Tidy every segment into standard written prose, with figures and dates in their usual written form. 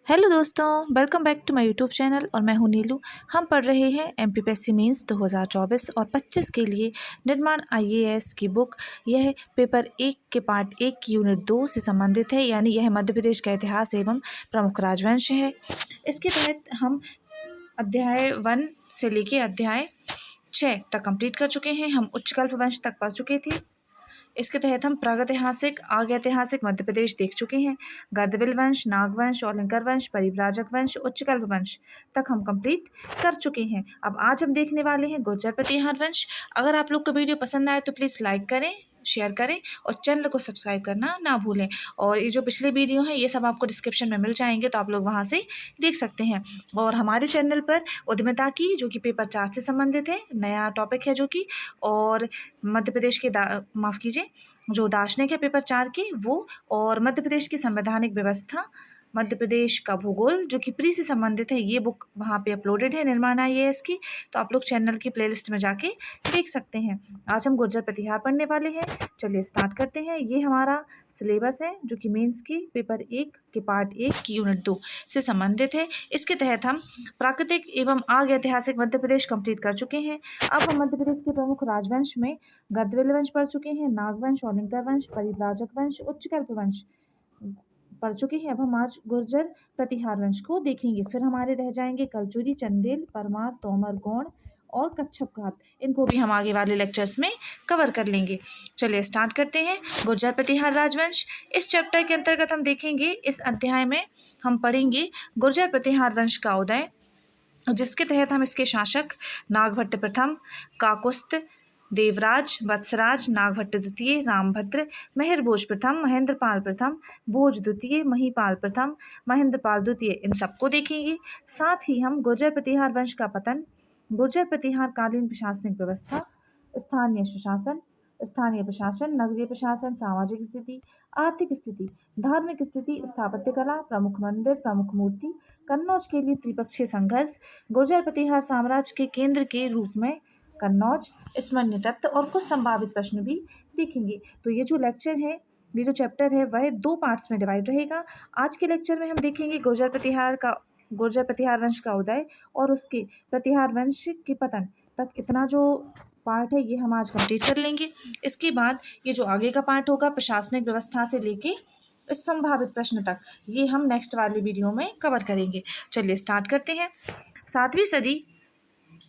Hello दोस्तों, welcome back to my YouTube channel और मैं हूं नीलू। हम पढ़ रहे हैं एमपीपीएससी मेंस 2024 और 25 के लिए निर्माण आईएएस की बुक। यह पेपर 1 के पार्ट 1 की यूनिट 2 से संबंधित है, यानी यह मध्य प्रदेश का इतिहास एवं प्रमुख राजवंश है। इसके तहत हम अध्याय 1 से लेके अध्याय 6 तक कंप्लीट कर चुके हैं। हम उच्चकल्प वंश तक पढ़ चुके थे। इसके तहत हम प्रागैतिहासिक आर्य ऐतिहासिक मध्य प्रदेश देख चुके हैं। गर्दविल वंश, नागवंश, औलिंकर वंश, परिव्राजक वंश, उच्चकल्प वंश तक हम कंप्लीट कर चुके हैं। अब आज हम देखने वाले हैं गुर्जर प्रतिहार वंश। अगर आप लोग को वीडियो पसंद आए तो प्लीज़ लाइक करें, शेयर करें और चैनल को सब्सक्राइब करना ना भूलें। और ये जो पिछले वीडियो हैं ये सब आपको डिस्क्रिप्शन में मिल जाएंगे, तो आप लोग वहाँ से देख सकते हैं। और हमारे चैनल पर उद्यमिता की, जो कि पेपर 4 से संबंधित है, नया टॉपिक है जो कि, और मध्य प्रदेश के माफ़ कीजिए, जो दार्शनिक है पेपर 4 के वो, और मध्य प्रदेश की संवैधानिक व्यवस्था, मध्य प्रदेश का भूगोल जो कि प्री से संबंधित है, ये बुक वहाँ पे अपलोडेड है निर्माण आईएएस की, तो आप लोग चैनल की प्लेलिस्ट में जाके देख सकते हैं। आज हम गुर्जर प्रतिहार पढ़ने वाले हैं। चलिए स्टार्ट करते हैं। ये हमारा सिलेबस है जो कि मेंस की पेपर 1 के पार्ट 1 की यूनिट 2 से संबंधित है। इसके तहत हम प्राकृतिक एवं आर्य ऐतिहासिक मध्य प्रदेश कंप्लीट कर चुके हैं। अब हम मध्य प्रदेश के प्रमुख राजवंश में गर्दविल वंश पढ़ चुके हैं, नागवंश, औलिंकर वंश, परिव्राजक वंश, उच्चकल्प वंश पढ़ चुके हैं। अब हम आज गुर्जर प्रतिहार वंश को देखेंगे। फिर हमारे रह जाएंगे कलचुरी, चंदेल, परमार, तोमर, गौड़ और कच्छप घाट। इनको भी हम आगे वाले लेक्चर्स में कवर कर लेंगे। चलिए स्टार्ट करते हैं। गुर्जर प्रतिहार राजवंश, इस चैप्टर के अंतर्गत हम देखेंगे, इस अध्याय में हम पढ़ेंगे गुर्जर प्रतिहार वंश का उदय, जिसके तहत हम इसके शासक नागभट्ट प्रथम, काकुस्थ, देवराज, वत्सराज, नागभट्ट द्वितीय, रामभद्र, मेहरभोज प्रथम, महेंद्रपाल प्रथम, भोज द्वितीय, महीपाल प्रथम, महेंद्रपाल द्वितीय, इन सबको देखेंगे। साथ ही हम गुर्जर प्रतिहार वंश का पतन, गुर्जर प्रतिहार कालीन प्रशासनिक व्यवस्था, स्थानीय सुशासन, स्थानीय प्रशासन, नगरीय प्रशासन, सामाजिक स्थिति, आर्थिक स्थिति, धार्मिक स्थिति, स्थापत्य कला, प्रमुख मंदिर, प्रमुख मूर्ति, कन्नौज के लिए त्रिपक्षीय संघर्ष, गुर्जर प्रतिहार साम्राज्य के केंद्र के रूप में कन्नौज, स्मरणीय तत्व और कुछ संभावित प्रश्न भी देखेंगे। तो ये जो लेक्चर है, ये जो चैप्टर है, वह 2 पार्ट्स में डिवाइड रहेगा। आज के लेक्चर में हम देखेंगे गुर्जर प्रतिहार वंश का उदय और उसके प्रतिहार वंश के पतन तक। इतना जो पार्ट है ये हम आज कंप्लीट कर लेंगे। इसके बाद ये जो आगे का पार्ट होगा, प्रशासनिक व्यवस्था से लेके इस संभावित प्रश्न तक, ये हम नेक्स्ट वाली वीडियो में कवर करेंगे। चलिए स्टार्ट करते हैं। 7वीं सदी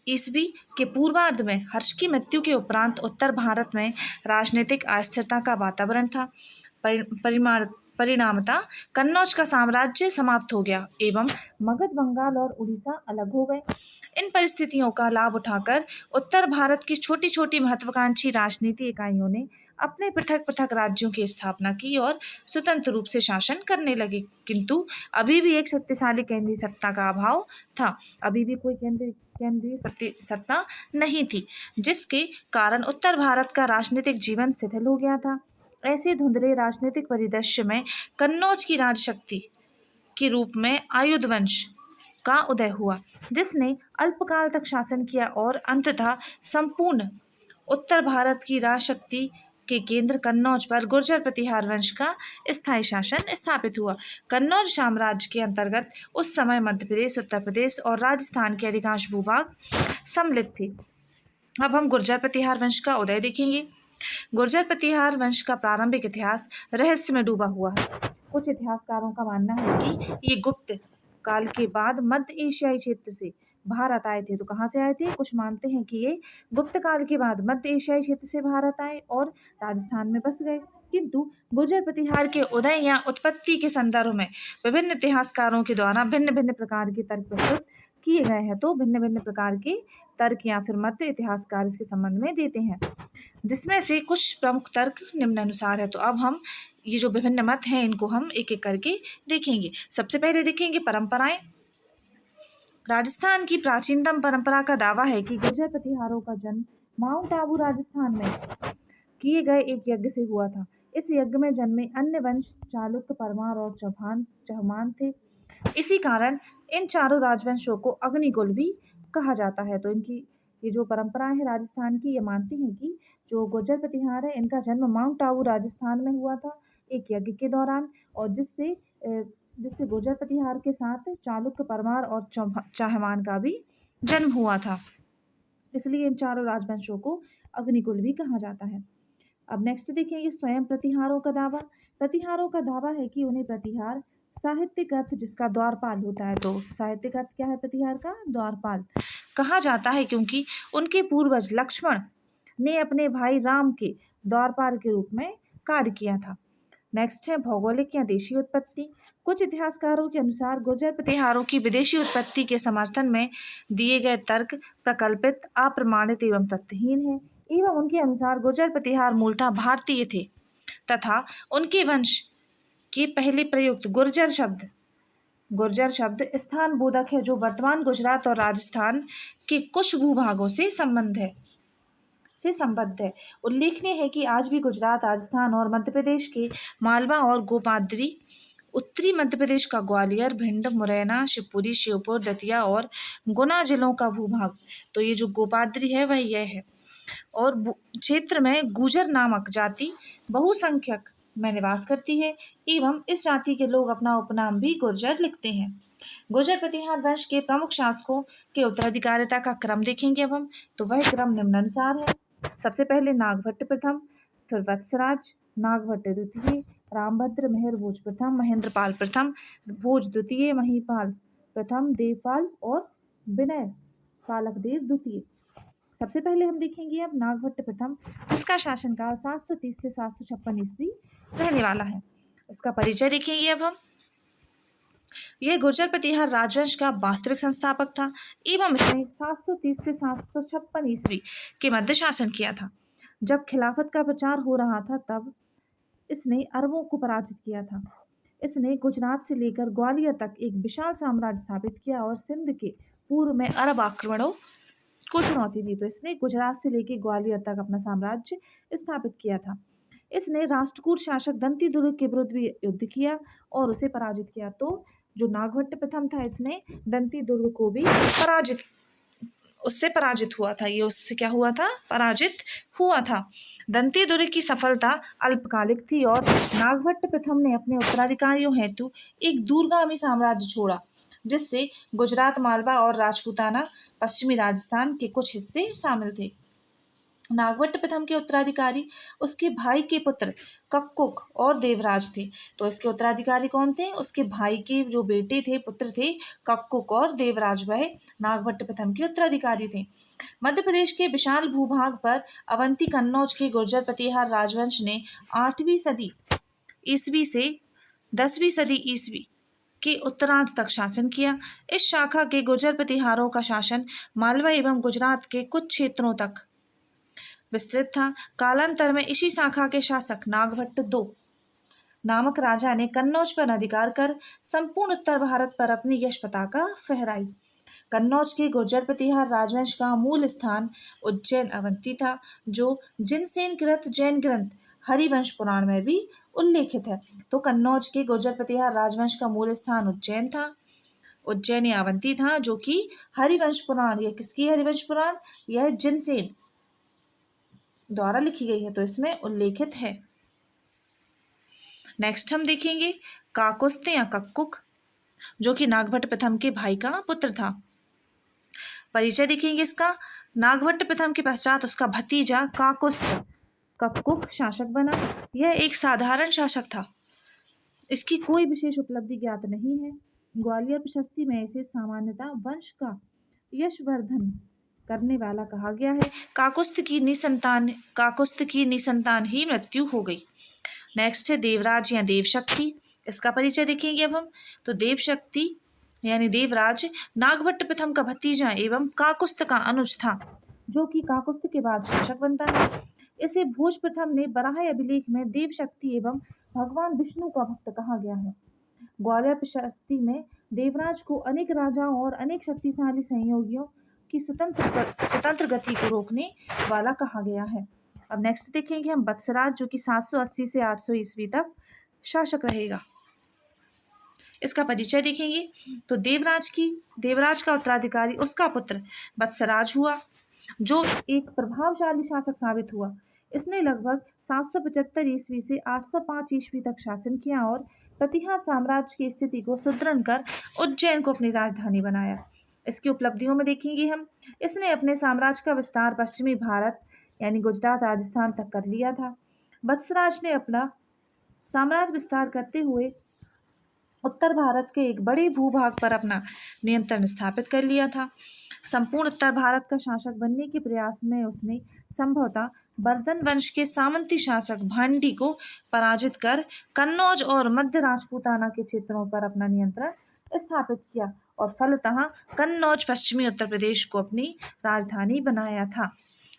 ईस्वी के पूर्वार्ध में हर्ष की मृत्यु के उपरांत उत्तर भारत में राजनीतिक अस्थिरता का वातावरण था। परिणामतः कन्नौज का साम्राज्य समाप्त हो गया एवं मगध, बंगाल और उड़ीसा अलग हो गए। इन परिस्थितियों का लाभ उठाकर उत्तर भारत की छोटी छोटी महत्वाकांक्षी राजनीति इकाइयों ने अपने पृथक पृथक राज्यों की स्थापना की और स्वतंत्र रूप से शासन करने लगे, किंतु अभी भी एक शक्तिशाली केंद्रीय सत्ता का अभाव था। अभी भी कोई केंद्रीय सत्ता नहीं थी, जिसके कारण उत्तर भारत का राजनीतिक जीवन शिथिल हो गया था। ऐसे धुंधले राजनीतिक परिदृश्य में कन्नौज की राजशक्ति के रूप में आयुध वंश का उदय हुआ, जिसने अल्पकाल तक शासन किया और अंततः संपूर्ण उत्तर भारत की राजशक्ति के केंद्र कन्नौज पर गुर्जर प्रतिहार वंश का स्थायी शासन स्थापित हुआ। कन्नौज साम्राज्य के अंतर्गत उस समय मध्य प्रदेश, उत्तर प्रदेश और राजस्थान के अधिकांश भूभाग सम्मिलित थे। अब हम गुर्जर प्रतिहार वंश का उदय देखेंगे। गुर्जर प्रतिहार वंश का प्रारंभिक इतिहास रहस्य में डूबा हुआ है। कुछ इतिहासकारों का मानना है कि ये गुप्त काल के बाद मध्य एशियाई क्षेत्र से भारत आए थे। तो कहाँ से आए थे? कुछ मानते हैं कि ये गुप्त काल के बाद मध्य एशियाई क्षेत्र से भारत आए और राजस्थान में बस गए। किंतु गुर्जर प्रतिहार के उदय या उत्पत्ति के संदर्भ में विभिन्न इतिहासकारों के द्वारा भिन्न भिन्न प्रकार के तर्क प्रस्तुत किए गए हैं। तो भिन्न भिन्न प्रकार के तर्क या फिर मत इतिहासकार इसके संबंध में देते हैं, जिसमें से कुछ प्रमुख तर्क निम्नानुसार है। तो अब हम ये जो विभिन्न मत हैं इनको हम एक एक करके देखेंगे। सबसे पहले देखेंगे परंपराएं। राजस्थान की प्राचीनतम परंपरा का दावा है कि गुर्जर प्रतिहारों का जन्म माउंट आबू राजस्थान में किए गए एक यज्ञ से हुआ था। इस यज्ञ में जन्मे अन्य वंश चालुक्य, परमार और चौहान थे। इसी कारण इन चारों राजवंशों को अग्निकुल भी कहा जाता है। तो इनकी ये जो परंपराएं है राजस्थान की, ये मानती हैं कि जो गुर्जर प्रतिहार है इनका जन्म माउंट आबू राजस्थान में हुआ था एक यज्ञ के दौरान, और जिससे जिससे गुर्जर प्रतिहार के साथ चालुक्य, परमार और चाहमान का भी जन्म हुआ था। इसलिए इन चारों राजवंशों को अग्निकुल भी कहा जाता है। अब नेक्स्ट देखेंगे स्वयं प्रतिहारों का दावा। प्रतिहारों का दावा है कि उन्हें प्रतिहार साहित्यिक अर्थ जिसका द्वारपाल होता है, तो साहित्यिक अर्थ क्या है प्रतिहार का? द्वारपाल कहा जाता है, क्योंकि उनके पूर्वज लक्ष्मण ने अपने भाई राम के द्वारपाल के रूप में कार्य किया था। नेक्स्ट है भौगोलिक या देशी उत्पत्ति। कुछ इतिहासकारों के अनुसार गुर्जर प्रतिहारों की विदेशी उत्पत्ति के समर्थन में दिए गए तर्क प्रकल्पित, अप्रमाणित एवं तथ्यहीन है। एवं उनके अनुसार गुर्जर प्रतिहार मूलतः भारतीय थे तथा उनके वंश के पहले प्रयुक्त गुर्जर शब्द स्थान बोधक है, जो वर्तमान गुजरात और राजस्थान के कुछ भूभागों से संबद्ध है। उल्लेखनीय है कि आज भी गुजरात, राजस्थान और मध्य प्रदेश के मालवा और गोपाद्री, उत्तरी मध्य प्रदेश का ग्वालियर, भिंड, मुरैना, शिवपुरी, श्योपुर, दतिया और गुना जिलों का भूभाग, तो ये जो गोपाद्री है वह यह है, और क्षेत्र में गुर्जर नामक जाति बहुसंख्यक में निवास करती है एवं इस जाति के लोग अपना उपनाम भी गुर्जर लिखते हैं। गुर्जर प्रतिहार वंश के प्रमुख शासकों के उत्तराधिकारिता का क्रम देखेंगे अब हम, तो वह क्रम निम्नानुसार है। सबसे पहले नागभट्ट प्रथम, फिर वत्सराज, नागभट्ट द्वितीय, रामभद्र, मेहर भोज प्रथम, महेंद्रपाल प्रथम, भोज द्वितीय, महीपाल प्रथम, देवपाल और विनय पालक देव द्वितीय। सबसे पहले हम देखेंगे अब नागभट्ट प्रथम, जिसका शासनकाल 730 से 756 ईस्वी रहने वाला है। इसका परिचय देखेंगे अब हम। यह गुर्जर प्रतिहार राजवंश का वास्तविक संस्थापक था एवं इसने 730 से 756 ईस्वी के मध्य शासन किया था। जब खिलाफत का प्रचार हो रहा था तब इसने अरबों को पराजित किया था। इसने गुजरात से लेकर ग्वालियर तक एक विशाल साम्राज्य स्थापित किया और सिंध के पूर्व में अरब आक्रमणों को चुनौती दी। तो इसने गुजरात से लेकर ग्वालियर तक अपना साम्राज्य स्थापित किया था। इसने राष्ट्रकूट शासक दंती दुर्ग के विरुद्ध भी युद्ध किया और उसे पराजित किया। तो जो नागभट्ट प्रथम था, इसने दंती दुर्ग को भी पराजित हुआ था। ये उससे क्या हुआ था? पराजित हुआ था। दंती दुर्ग की सफलता अल्पकालिक थी और नागभट्ट प्रथम ने अपने उत्तराधिकारियों हेतु एक दूरगामी साम्राज्य छोड़ा, जिससे गुजरात, मालवा और राजपूताना, पश्चिमी राजस्थान के कुछ हिस्से शामिल थे। नागभट्ट प्रथम के उत्तराधिकारी उसके भाई के पुत्र कक्कुक और देवराज थे। तो इसके उत्तराधिकारी कौन थे? उसके भाई के जो बेटे थे, पुत्र थे, कक्कुक और देवराज, वह नागभट्ट प्रथम के उत्तराधिकारी थे। मध्य प्रदेश के विशाल भूभाग पर अवंती कन्नौज के गुर्जर प्रतिहार राजवंश ने 8वीं सदी ईस्वी से 10वीं सदी ईस्वी के उत्तरार्ध तक शासन किया। इस शाखा के गुर्जर प्रतिहारों का शासन मालवा एवं गुजरात के कुछ क्षेत्रों तक विस्तृत था। कालांतर में इसी शाखा के शासक नागभट्ट II नामक राजा ने कन्नौज पर अधिकार कर संपूर्ण उत्तर भारत पर अपनी यश पताका फहराई। कन्नौज के गुर्जर प्रतिहार राजवंश का मूल स्थान उज्जैन अवंती था, जो जिनसेन कृत जैन ग्रंथ हरिवंश पुराण में भी उल्लेखित है। तो कन्नौज के गुर्जर प्रतिहार राजवंश का मूल स्थान उज्जैन था, उज्जैन या अवंती था, जो कि हरिवंश पुराण, यह किसकी हरिवंश पुराण? यह जिनसेन द्वारा लिखी गई है, तो इसमें उल्लेखित है। नेक्स्ट हम देखेंगे काकुस्थ या कक्कुक, जो कि नागभट्ट प्रथम के भाई का पुत्र था। परिचय देखेंगे इसका। नागभट्ट प्रथम के पश्चात उसका भतीजा काकुस्थ कक्कुक शासक बना। यह एक साधारण शासक था, इसकी कोई विशेष उपलब्धि ज्ञात नहीं है। ग्वालियर प्रशस्ति में इसे सामान्यतः वंश का यशवर्धन करने वाला कहा गया है। काकुस्थ की निसंतान ही मृत्यु हो गई। नेक्स्ट है देवराज या देवशक्ति। इसका परिचय देखेंगे अब हम। तो देवशक्ति यानी देवराज नागभट्ट प्रथम का भतीजा एवं काकुस्थ का अनुज था, जो कि काकुस्थ के बाद शासक बनता है। इसे भोज प्रथम ने बराह अभिलेख में देवशक्ति एवं भगवान विष्णु का भक्त कहा गया है। ग्वालियर प्रशस्ति में देवराज को अनेक राजाओं और अनेक शक्तिशाली सहयोगियों की स्वतंत्र गति को रोकने वाला कहा गया है। अब नेक्स्ट देखेंगे हम वत्सराज, जो कि 780 से 800 ईस्वी तक शासक रहेगा। इसका परिचय देखेंगे। तो देवराज का उत्तराधिकारी उसका पुत्र वत्सराज हुआ, जो एक प्रभावशाली शासक साबित हुआ। इसने लगभग 775 ईस्वी से 805 ईस्वी तक शासन किया और प्रतिहार साम्राज्य की स्थिति को सुदृढ़ कर उज्जैन को अपनी राजधानी बनाया। इसकी उपलब्धियों में देखेंगे हम, इसने अपने साम्राज्य का विस्तार पश्चिमी भारत यानी गुजरात राजस्थान तक कर लिया था। वत्सराज ने अपना साम्राज्य विस्तार करते हुए उत्तर भारत के एक बड़े भूभाग पर अपना नियंत्रण स्थापित कर लिया था। संपूर्ण उत्तर भारत का शासक बनने के प्रयास में उसने संभवतः बर्धन वंश के सामंती शासक भांडी को पराजित कर कन्नौज और मध्य राजपूताना के क्षेत्रों पर अपना नियंत्रण स्थापित किया और फलतः कन्नौज पश्चिमी उत्तर प्रदेश को अपनी राजधानी बनाया था।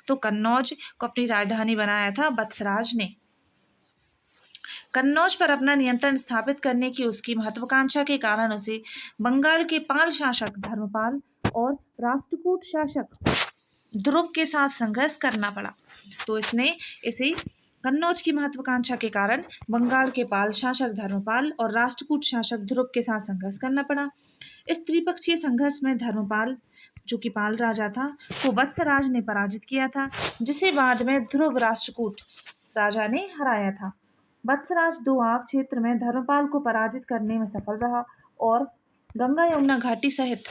तो कन्नौज को अपनी राजधानी बनाया था वत्सराज ने। कन्नौज पर अपना नियंत्रण स्थापित करने की उसकी महत्वाकांक्षा के कारण उसे बंगाल के पाल शासक धर्मपाल और राष्ट्रकूट शासक ध्रुव के साथ संघर्ष करना पड़ा। तो इसे कन्नौज की महत्वाकांक्षा के कारण बंगाल के पाल शासक धर्मपाल और राष्ट्रकूट शासक ध्रुव के साथ संघर्ष करना पड़ा। इस त्रिपक्षीय संघर्ष में धर्मपाल, जो कि पाल राजा था, को वत्सराज ने पराजित किया था, जिसे बाद में ध्रुव राष्ट्रकूट राजा ने हराया था। वत्सराज दोआब क्षेत्र में धर्मपाल को पराजित करने में सफल रहा और गंगा यमुना घाटी सहित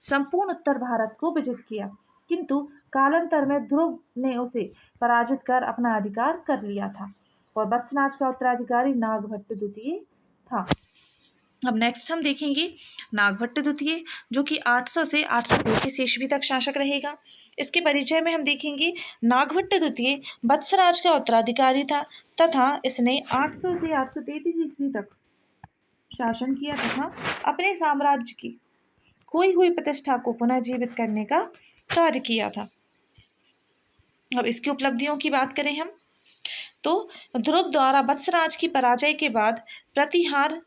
संपूर्ण उत्तर भारत को विजित किया, किंतु कालांतर में ध्रुव ने उसे पराजित कर अपना अधिकार कर लिया था और वत्सराज का उत्तराधिकारी नागभट्ट द्वितीय था। अब नेक्स्ट हम देखेंगे नागभट्ट द्वितीय, जो कि 800 से 835 ईस्वी तक शासक रहेगा। इसके परिचय में हम देखेंगे नागभट्ट द्वितीय वत्सराज का उत्तराधिकारी था तथा इसने 800 से 833 ईस्वी तक शासन किया तथा अपने साम्राज्य की खोई हुई प्रतिष्ठा को पुनः जीवित करने का कार्य किया था। अब इसकी उपलब्धियों की बात करें हम, तो ध्रुव द्वारा वत्सराज की पराजय के बाद प्रतिहार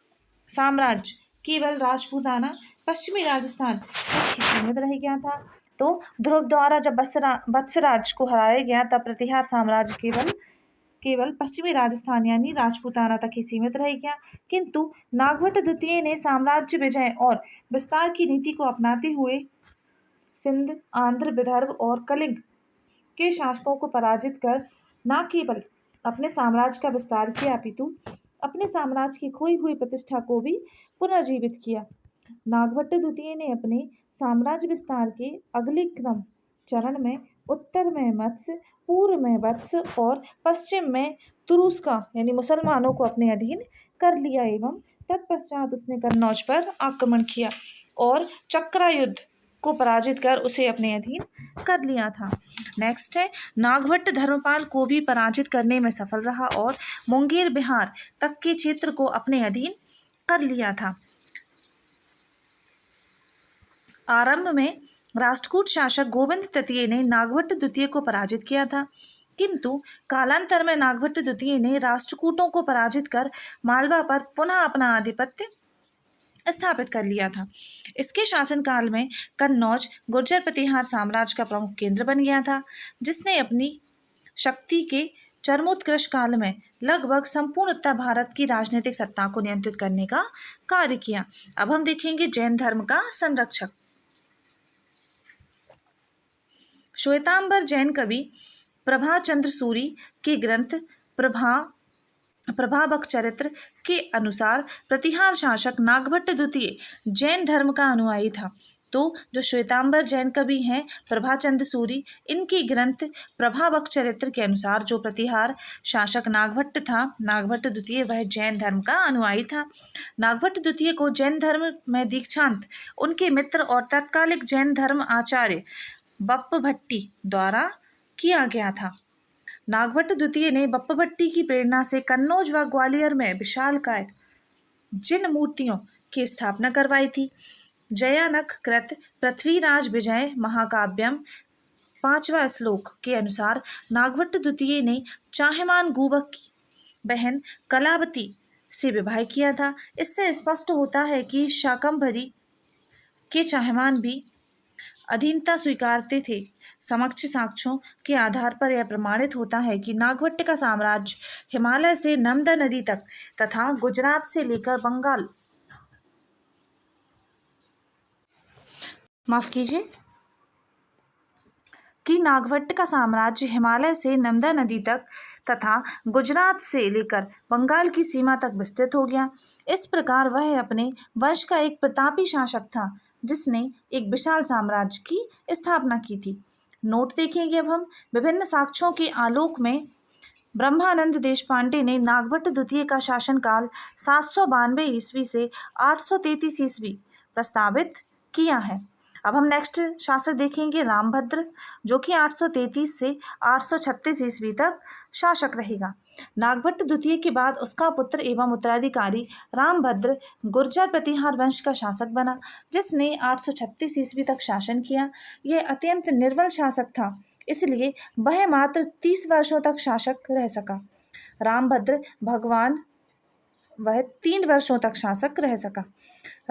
साम्राज्य केवल राजपूताना पश्चिमी राजस्थान तक सीमित रह गया था। तो ध्रुव द्वारा जब वत्सराज को हराया गया तब प्रतिहार साम्राज्य केवल पश्चिमी राजस्थान यानी राजपूताना तक ही सीमित रह गया, किंतु नागभट्ट द्वितीय ने साम्राज्य विजय और विस्तार की नीति को अपनाते हुए सिंध, आंध्र, विदर्भ और कलिंग के शासकों को पराजित कर न केवल अपने साम्राज्य का विस्तार किया अपितु अपने साम्राज्य की खोई हुई प्रतिष्ठा को भी पुनर्जीवित किया। नागभट्ट द्वितीय ने अपने साम्राज्य विस्तार के अगले क्रम चरण में उत्तर में मत्स्य, पूर्व में वत्स और पश्चिम में तुरुस्का यानी मुसलमानों को अपने अधीन कर लिया एवं तत्पश्चात उसने कन्नौज पर आक्रमण किया और चक्रा युद्ध को पराजित कर उसे अपने अधीन कर लिया था। नेक्स्ट है नागभट्ट धर्मपाल को भी पराजित करने में सफल रहा और मुंगेर बिहार तक के क्षेत्र को अपने अधीन कर लिया था। आरंभ में राष्ट्रकूट शासक गोविंद तृतीय ने नागभट्ट द्वितीय को पराजित किया था, किंतु कालांतर में नागभट्ट द्वितीय ने राष्ट्रकूटों को पराजित कर मालवा पर पुनः अपना आधिपत्य स्थापित कर लिया था। इसके शासनकाल में कन्नौज गुर्जर प्रतिहार साम्राज्य का प्रमुख केंद्र बन गया था, जिसने अपनी शक्ति के चरमोत्कर्ष काल में लगभग संपूर्ण उत्तर भारत की राजनीतिक सत्ता को नियंत्रित करने का कार्य किया। अब हम देखेंगे जैन धर्म का संरक्षक। श्वेतांबर जैन कवि प्रभाचंद्र सूरी के ग्रंथ प्रभाबक चरित्र के अनुसार प्रतिहार शासक नागभट्ट द्वितीय जैन धर्म का अनुयायी था। तो जो श्वेतांबर जैन कवि हैं प्रभाचंद्र सूरी, इनके ग्रंथ प्रभाबक चरित्र के अनुसार जो प्रतिहार शासक नागभट्ट था, नागभट्ट द्वितीय, वह जैन धर्म का अनुयायी था। नागभट्ट द्वितीय को जैन धर्म में दीक्षांत उनके मित्र और तत्कालिक जैन धर्म आचार्य बप्पभट्टी द्वारा किया गया था। नागभट्ट द्वितीय ने बप्पभट्टी की प्रेरणा से कन्नौज व ग्वालियर में विशालकाय जिन मूर्तियों की स्थापना करवाई थी। जयानक कृत पृथ्वीराज विजय महाकाव्यम 5वां श्लोक के अनुसार नागभट्ट द्वितीय ने चाहमान गूबक की बहन कलावती से विवाह किया था। इससे स्पष्ट होता है कि शाकंभरी के चाहमान भी अधीनता स्वीकारते थे। समक्ष साक्ष्यों के आधार पर यह प्रमाणित होता है कि नागभट्ट का साम्राज्य हिमालय से नर्मदा नदी तक तथा गुजरात से लेकर बंगाल नागभट्ट का साम्राज्य हिमालय से नर्मदा नदी तक तथा गुजरात से लेकर बंगाल की सीमा तक विस्तृत हो गया। इस प्रकार वह अपने वंश का एक प्रतापी शासक था जिसने एक विशाल साम्राज्य की स्थापना की थी। नोट देखेंगे अब हम। विभिन्न साक्ष्यों के आलोक में ब्रह्मानंद देशपांडे ने नागभट्ट द्वितीय का शासनकाल 792 ईस्वी से 833 ईस्वी प्रस्तावित किया है। अब हम नेक्स्ट शासक देखेंगे रामभद्र, जो कि 833 से 836 ईस्वी तक शासक रहेगा। नागभट्ट द्वितीय के बाद उसका पुत्र एवं उत्तराधिकारी रामभद्र गुर्जर प्रतिहार वंश का शासक बना, जिसने 836 ईस्वी तक शासन किया। यह अत्यंत निर्बल शासक था, इसलिए वह मात्र 30 वर्षों तक शासक रह सका। रामभद्र भगवान वह 3 वर्षों तक शासक रह सका।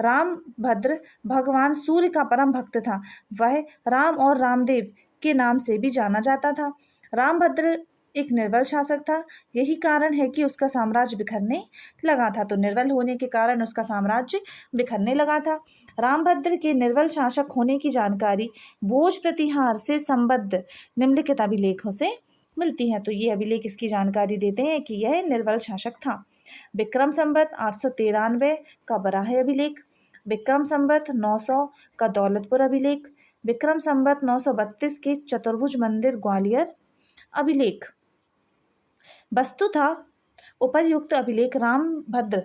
रामभद्र भगवान सूर्य का परम भक्त था। वह राम और रामदेव के नाम से भी जाना जाता था। रामभद्र एक निर्बल शासक था, यही कारण है कि उसका साम्राज्य बिखरने लगा था। तो निर्बल होने के कारण उसका साम्राज्य बिखरने लगा था। रामभद्र के निर्बल शासक होने की जानकारी भोज प्रतिहार से संबद्ध निम्नलिखित अभिलेखों से मिलती है। तो ये अभिलेख इसकी जानकारी देते हैं कि यह निर्बल शासक था। विक्रम संवत 893 का बराह अभिलेख, विक्रम संवत 900 का दौलतपुर अभिलेख, विक्रम संवत 932 के चतुर्भुज मंदिर ग्वालियर अभिलेख। वस्तुतः उपर्युक्त अभिलेख रामभद्र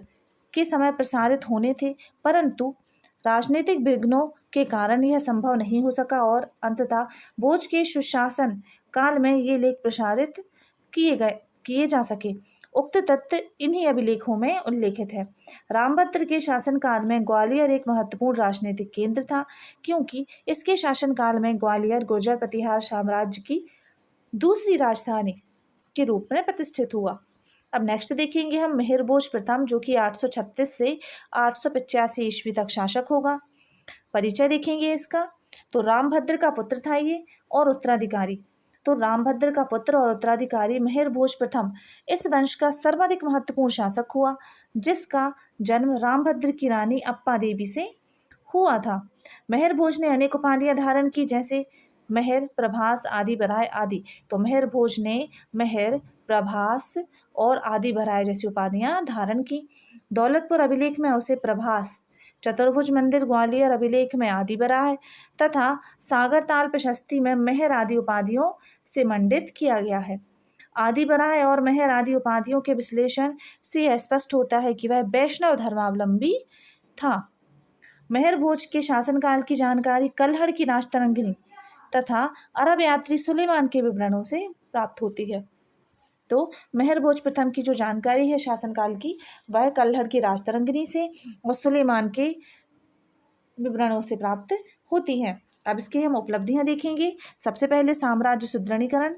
के समय प्रसारित होने थे, परंतु राजनीतिक विघ्नों के कारण यह संभव नहीं हो सका और अंततः भोज के सुशासन काल में ये लेख प्रसारित किए जा सके। उक्त तथ्य इन्हीं अभिलेखों में उल्लेखित है। रामभद्र के शासनकाल में ग्वालियर एक महत्वपूर्ण राजनीतिक केंद्र था, क्योंकि इसके शासनकाल में ग्वालियर गुर्जर प्रतिहार साम्राज्य की दूसरी राजधानी के रूप में प्रतिष्ठित हुआ। अब नेक्स्ट देखेंगे हम मिहिर भोज प्रथम, जो कि 836 से 885 ईस्वी तक शासक होगा। परिचय देखेंगे इसका। तो रामभद्र का पुत्र था ये और उत्तराधिकारी। तो रामभद्र का पुत्र और उत्तराधिकारी मिहिर भोज प्रथम इस वंश का सर्वाधिक महत्वपूर्ण शासक हुआ, जिसका जन्म रामभद्र की रानी अप्पा देवी से हुआ था। मिहिर भोज ने अनेक उपाधियां धारण की, जैसे मिहिर, प्रभास, आदि बराय आदि। तो मिहिर भोज ने मिहिर, प्रभास और आदि बराय जैसी उपाधियां धारण की। दौलतपुर अभिलेख में उसे प्रभास, चतुर्भुज मंदिर ग्वालियर अभिलेख में आदि बराय तथा सागर ताल प्रशस्ति में मिहिर आदि उपाधियों से मंडित किया गया है। आदि बराय और मिहिर आदि उपाधियों के विश्लेषण से यह स्पष्ट होता है कि वह वैष्णव धर्मावलंबी था। मिहिर भोज के शासनकाल की जानकारी कल्हड़ की राजतरंगिणी तथा अरब यात्री सुलेमान के विवरणों से प्राप्त होती है। तो मिहिर भोज प्रथम की जो जानकारी है शासनकाल की, वह कल्हड़ की राजतरंगिणी से और सुलेमान के विवरणों से प्राप्त होती है। अब इसकी हम उपलब्धियां देखेंगे। सबसे पहले साम्राज्य सुदृढ़ीकरण।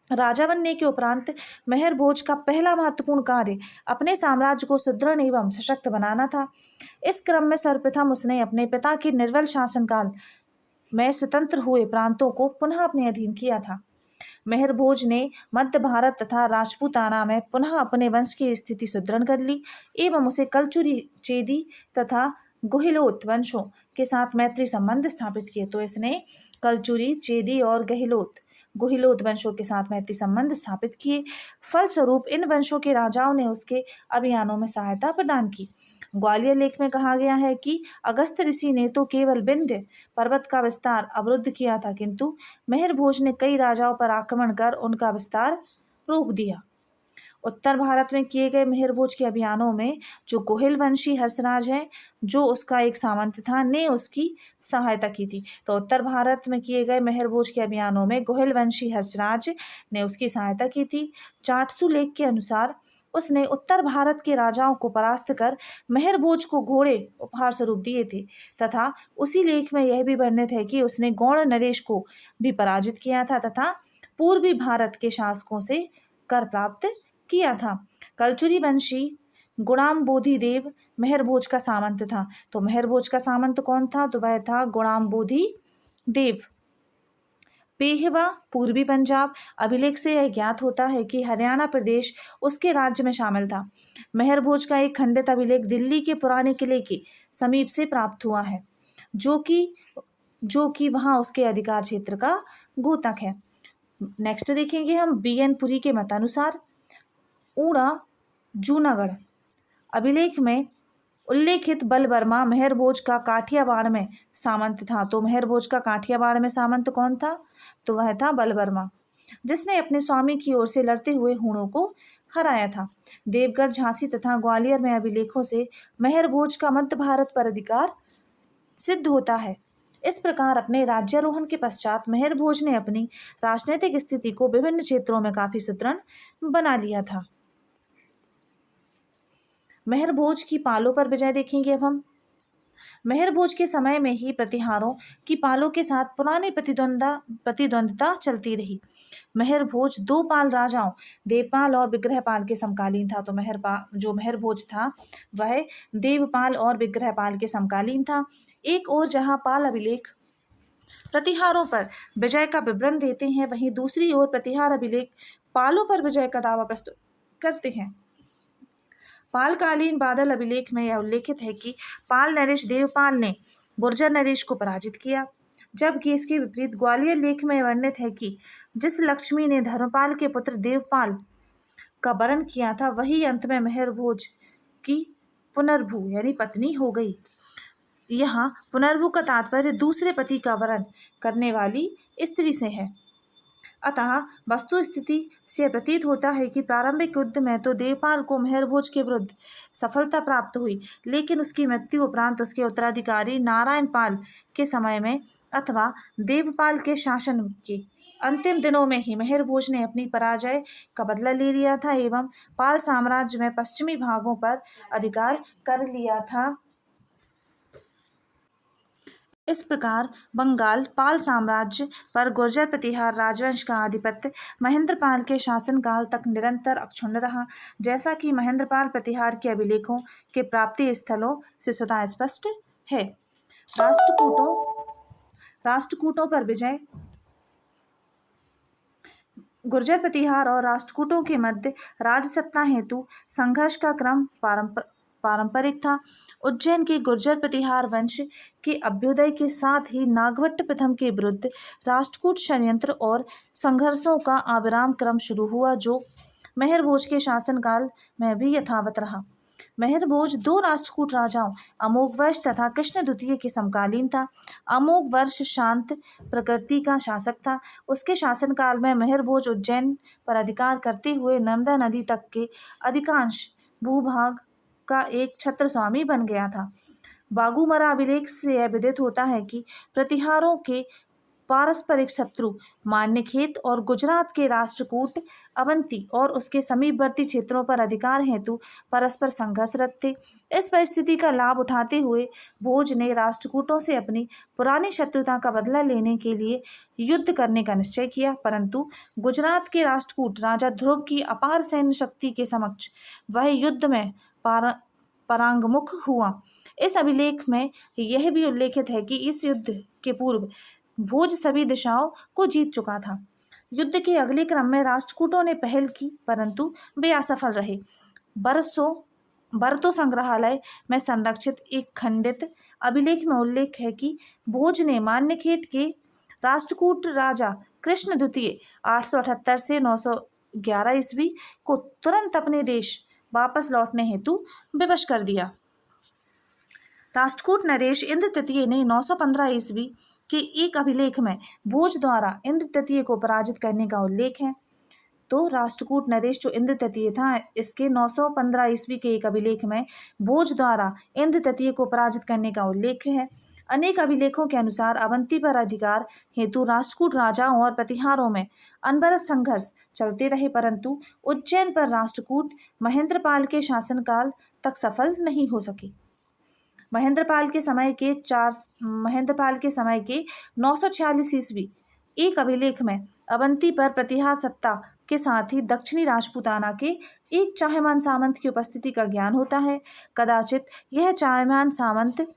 राजा बनने के उपरांत मिहिर भोज का पहला महत्वपूर्ण कार्य अपने साम्राज्य को सुदृढ़ एवं सशक्त बनाना था। इस क्रम में सर्वप्रथम उसने अपने पिता के निर्बल शासनकाल में स्वतंत्र हुए प्रांतों को पुनः अपने अधीन किया था। मिहिर भोज ने मध्य भारत तथा राजपूताना में पुनः अपने वंश की स्थिति सुदृढ़ कर ली एवं उसे कलचुरी, चेदी तथा गुहिलोत वंशों के साथ मैत्री संबंध स्थापित किए। तो इसने कलचुरी, चेदी और गुहिलोत वंशों के साथ मैत्री संबंध स्थापित किए। फलस्वरूप इन वंशों के राजाओं ने उसके अभियानों में सहायता प्रदान की। ग्वालियर लेख में कहा गया है कि अगस्त ऋषि ने तो केवल विंध्य पर्वत का विस्तार अवरुद्ध किया था, किंतु मिहिर भोज ने कई राजाओं पर आक्रमण कर उनका विस्तार रोक दिया। उत्तर भारत में किए गए मिहिर भोज के अभियानों में जो गोहिल वंशी हर्षराज है, जो उसका एक सामंत था, ने उसकी सहायता की थी। तो उत्तर भारत में किए गए मिहिर भोज के अभियानों में गोहिल वंशी हर्षराज ने उसकी सहायता की थी। चाटसू लेख के अनुसार उसने उत्तर भारत के राजाओं को परास्त कर मिहिर भोज को घोड़े उपहार स्वरूप दिए थे तथा उसी लेख में यह भी वर्णित है कि उसने गौड़ नरेश को भी पराजित किया था तथा पूर्वी भारत के शासकों से कर प्राप्त किया था। कलचुरी वंशी गुणाम बोधि देव मिहिर भोज का सामंत था। तो मिहिर भोज का सामंत कौन था? तो वह था गुणाम बोधि देव। पेहवा पूर्वी पंजाब। अभिलेख से यह ज्ञात होता है कि हरियाणा प्रदेश उसके राज्य में शामिल था। मिहिर भोज का एक खंडित अभिलेख दिल्ली के पुराने किले के समीप से प्राप्त हुआ है, जो कि वहाँ उसके अधिकार क्षेत्र का द्योतक है। नेक्स्ट देखेंगे हम BN पुरी के मतानुसार ऊना जूनागढ़ अभिलेख में उल्लेखित बलवर्मा मेहर भोज का काठियावाड़ में सामंत था। तो मेहर भोज का काठियावाड़ में सामंत कौन था? तो वह था बलवर्मा, जिसने अपने स्वामी की ओर से लड़ते हुए हूणों को हराया था। देवगढ़, झांसी तथा ग्वालियर में अभिलेखों से मेहर भोज का मध्य भारत पर अधिकार सिद्ध होता है। इस प्रकार अपने राज्यारोहण के पश्चात मेहर भोज ने अपनी राजनीतिक स्थिति को विभिन्न क्षेत्रों में काफी सुदृढ़ बना लिया था। मेहर भोज की पालों पर विजय देखेंगे अब हम। मेहर भोज के समय में ही प्रतिहारों की पालों के साथ पुरानी प्रतिद्वंदता चलती रही। मेहर भोज दो पाल राजाओं देवपाल और विग्रहपाल के समकालीन था। तो मेहर भोज था वह देवपाल और विग्रहपाल के समकालीन था। एक और जहां पाल अभिलेख प्रतिहारों पर विजय का विवरण देते हैं, वहीं दूसरी ओर प्रतिहार अभिलेख पालों पर विजय का दावा प्रस्तुत करते हैं। पालकालीन बादल अभिलेख में यह उल्लेखित है कि पाल नरेश देवपाल ने गुर्जर नरेश को पराजित किया, जबकि इसके विपरीत ग्वालियर लेख में वर्णित है कि जिस लक्ष्मी ने धर्मपाल के पुत्र देवपाल का वरण किया था, वही अंत में मेहर भोज की पुनर्भू यानी पत्नी हो गई। यहाँ पुनर्भू का तात्पर्य दूसरे पति का वरण करने वाली स्त्री से है। अतः वस्तु स्थिति से प्रतीत होता है कि प्रारंभिक युद्ध में तो देवपाल को मेहर भोज के विरुद्ध सफलता प्राप्त हुई, लेकिन उसकी मृत्यु उपरांत उसके उत्तराधिकारी नारायण पाल के समय में अथवा देवपाल के शासन के अंतिम दिनों में ही मेहर भोज ने अपनी पराजय का बदला ले लिया था एवं पाल साम्राज्य में पश्चिमी भागों पर अधिकार कर लिया था। इस प्रकार बंगाल पाल साम्राज्य पर गुर्जर प्रतिहार राजवंश का आधिपत्य महेंद्रपाल के शासनकाल तक निरंतर अक्षुण्ण रहा, जैसा कि महेंद्रपाल प्रतिहार के अभिलेखों के प्राप्ति स्थलों से स्वतः स्पष्ट है। राष्ट्रकूटों पर विजय। गुर्जर प्रतिहार और राष्ट्रकूटों के मध्य राजसत्ता हेतु संघर्ष का क्रम पारंपरिक था। उज्जैन के गुर्जर प्रतिहार वंश के अभ्युदय के साथ ही नागभट्ट प्रथम के विरुद्ध राष्ट्रकूट षड्यंत्र और संघर्षों का अविराम क्रम शुरू हुआ, जो मेहर भोज के शासनकाल में भी यथावत रहा। मेहर भोज दो राष्ट्रकूट राजाओं अमोघवर्ष तथा कृष्ण द्वितीय के समकालीन था। अमोघवर्ष शांत प्रकृति का शासक था। उसके शासनकाल में मेहर भोज उज्जैन पर अधिकार करते हुए नर्मदा नदी तक के अधिकांश भूभाग का एक छत्र स्वामी बन गया था। बागूमरा अभिलेख से यह विदित होता है कि प्रतिहारों के पारस्परिक शत्रु मान्यखेत और गुजरात के राष्ट्रकूट अवंती और उसके समीपवर्ती क्षेत्रों पर अधिकार हेतु परस्पर संघर्षरत थे। इस परिस्थिति का लाभ उठाते हुए भोज ने राष्ट्रकूटों से अपनी पुरानी शत्रुता का बदला लेने के लिए युद्ध करने का निश्चय किया, परंतु गुजरात के राष्ट्रकूट राजा ध्रुव की अपार सैन्य शक्ति के समक्ष वह युद्ध में परांगमुख हुआ। इस अभिलेख में यह भी उल्लेखित है कि इस युद्ध के पूर्व भोज सभी दिशाओं को जीत चुका था। युद्ध के अगले क्रम में राष्ट्रकूटों ने पहल की, परंतु वे असफल रहे। बरतो संग्रहालय में संरक्षित एक खंडित अभिलेख में उल्लेख है कि भोज ने मान्यखेट के राष्ट्रकूट राजा कृष्ण द्वितीय 878 से 911 ईस्वी को तुरंत अपने देश वापस लौटने हेतु विवश कर दिया। राष्ट्रकूट नरेश इंद्र तृतीय ने 915 ईस्वी के एक अभिलेख में भोज द्वारा इंद्र तृतीय को पराजित करने का उल्लेख है। तो राष्ट्रकूट नरेश जो इंद्र तृतीय था, इसके 915 ईस्वी के एक अभिलेख में भोज द्वारा इंद्र तृतीय को पराजित करने का उल्लेख है। अनेक अभिलेखों के अनुसार अवंती पर अधिकार हेतु राष्ट्रकूट राजाओं और प्रतिहारों में अनवरत संघर्ष चलते रहे, परंतु उज्जैन पर राष्ट्रकूट महेंद्रपाल के शासनकाल तक सफल नहीं हो सके। महेंद्रपाल के समय के 946 ईस्वी एक अभिलेख में अवंती पर प्रतिहार सत्ता के साथ ही दक्षिणी राजपूताना के एक चाहमान सामंत की उपस्थिति का ज्ञान होता है। कदाचित यह चाहमान सामंत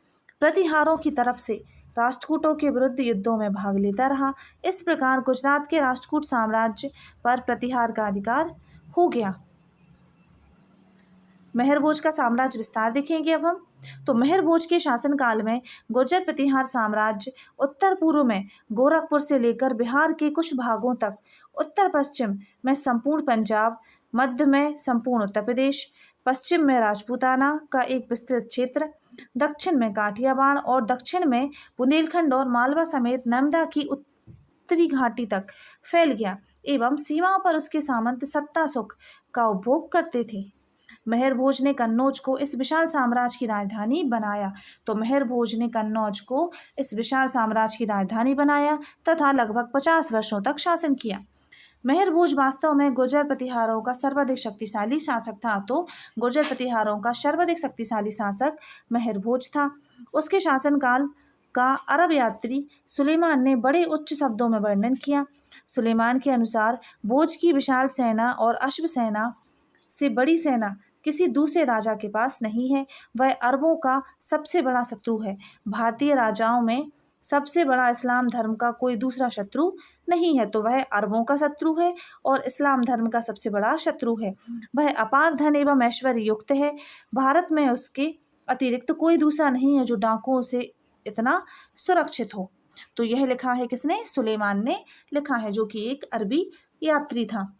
प्रतिहारों की तरफ से राष्ट्रकूटों के विरुद्ध युद्धों में भाग लेता रहा। इस प्रकार गुजरात के राष्ट्रकूट साम्राज्य पर प्रतिहार का अधिकार हो गया। मेहर भोज का साम्राज्य विस्तार देखेंगे अब हम। तो मेहर भोज के शासनकाल में गुर्जर प्रतिहार साम्राज्य उत्तर पूर्व में गोरखपुर से लेकर बिहार के कुछ भागों तक उत्तर पश्चिम में संपूर्ण पंजाब, मध्य में संपूर्ण उत्तर प्रदेश, पश्चिम में राजपूताना का एक विस्तृत क्षेत्र, दक्षिण में काठियावाड़ और दक्षिण में बुंदेलखंड और मालवा समेत नर्मदा की उत्तरी घाटी तक फैल गया एवं सीमाओं पर उसके सामंत सत्ता सुख का उपभोग करते थे। मेहर भोज ने कन्नौज को इस विशाल साम्राज्य की राजधानी बनाया। तो मेहर भोज ने कन्नौज को इस विशाल साम्राज्य की राजधानी बनाया तथा लगभग 50 वर्षों तक शासन किया। मेहर भोज वास्तव में गुर्जर प्रतिहारों का सर्वाधिक शक्तिशाली शासक था। तो गुर्जर प्रतिहारों का सर्वाधिक शक्तिशाली शासक मेहर भोज था। उसके शासनकाल का अरब यात्री सुलेमान ने बड़े उच्च शब्दों में वर्णन किया। सुलेमान के अनुसार भोज की विशाल सेना और अश्व सेना से बड़ी सेना किसी दूसरे राजा के पास नहीं है। वह अरबों का सबसे बड़ा शत्रु है। भारतीय राजाओं में सबसे बड़ा इस्लाम धर्म का कोई दूसरा शत्रु नहीं है, तो वह अरबों का शत्रु है और इस्लाम धर्म का सबसे बड़ा शत्रु है। वह अपार धन एवं ऐश्वर्य युक्त है। भारत में उसके अतिरिक्त कोई दूसरा नहीं है जो डाकुओं से इतना सुरक्षित हो। तो यह लिखा है किसने? सुलेमान ने लिखा है, जो कि एक अरबी यात्री था।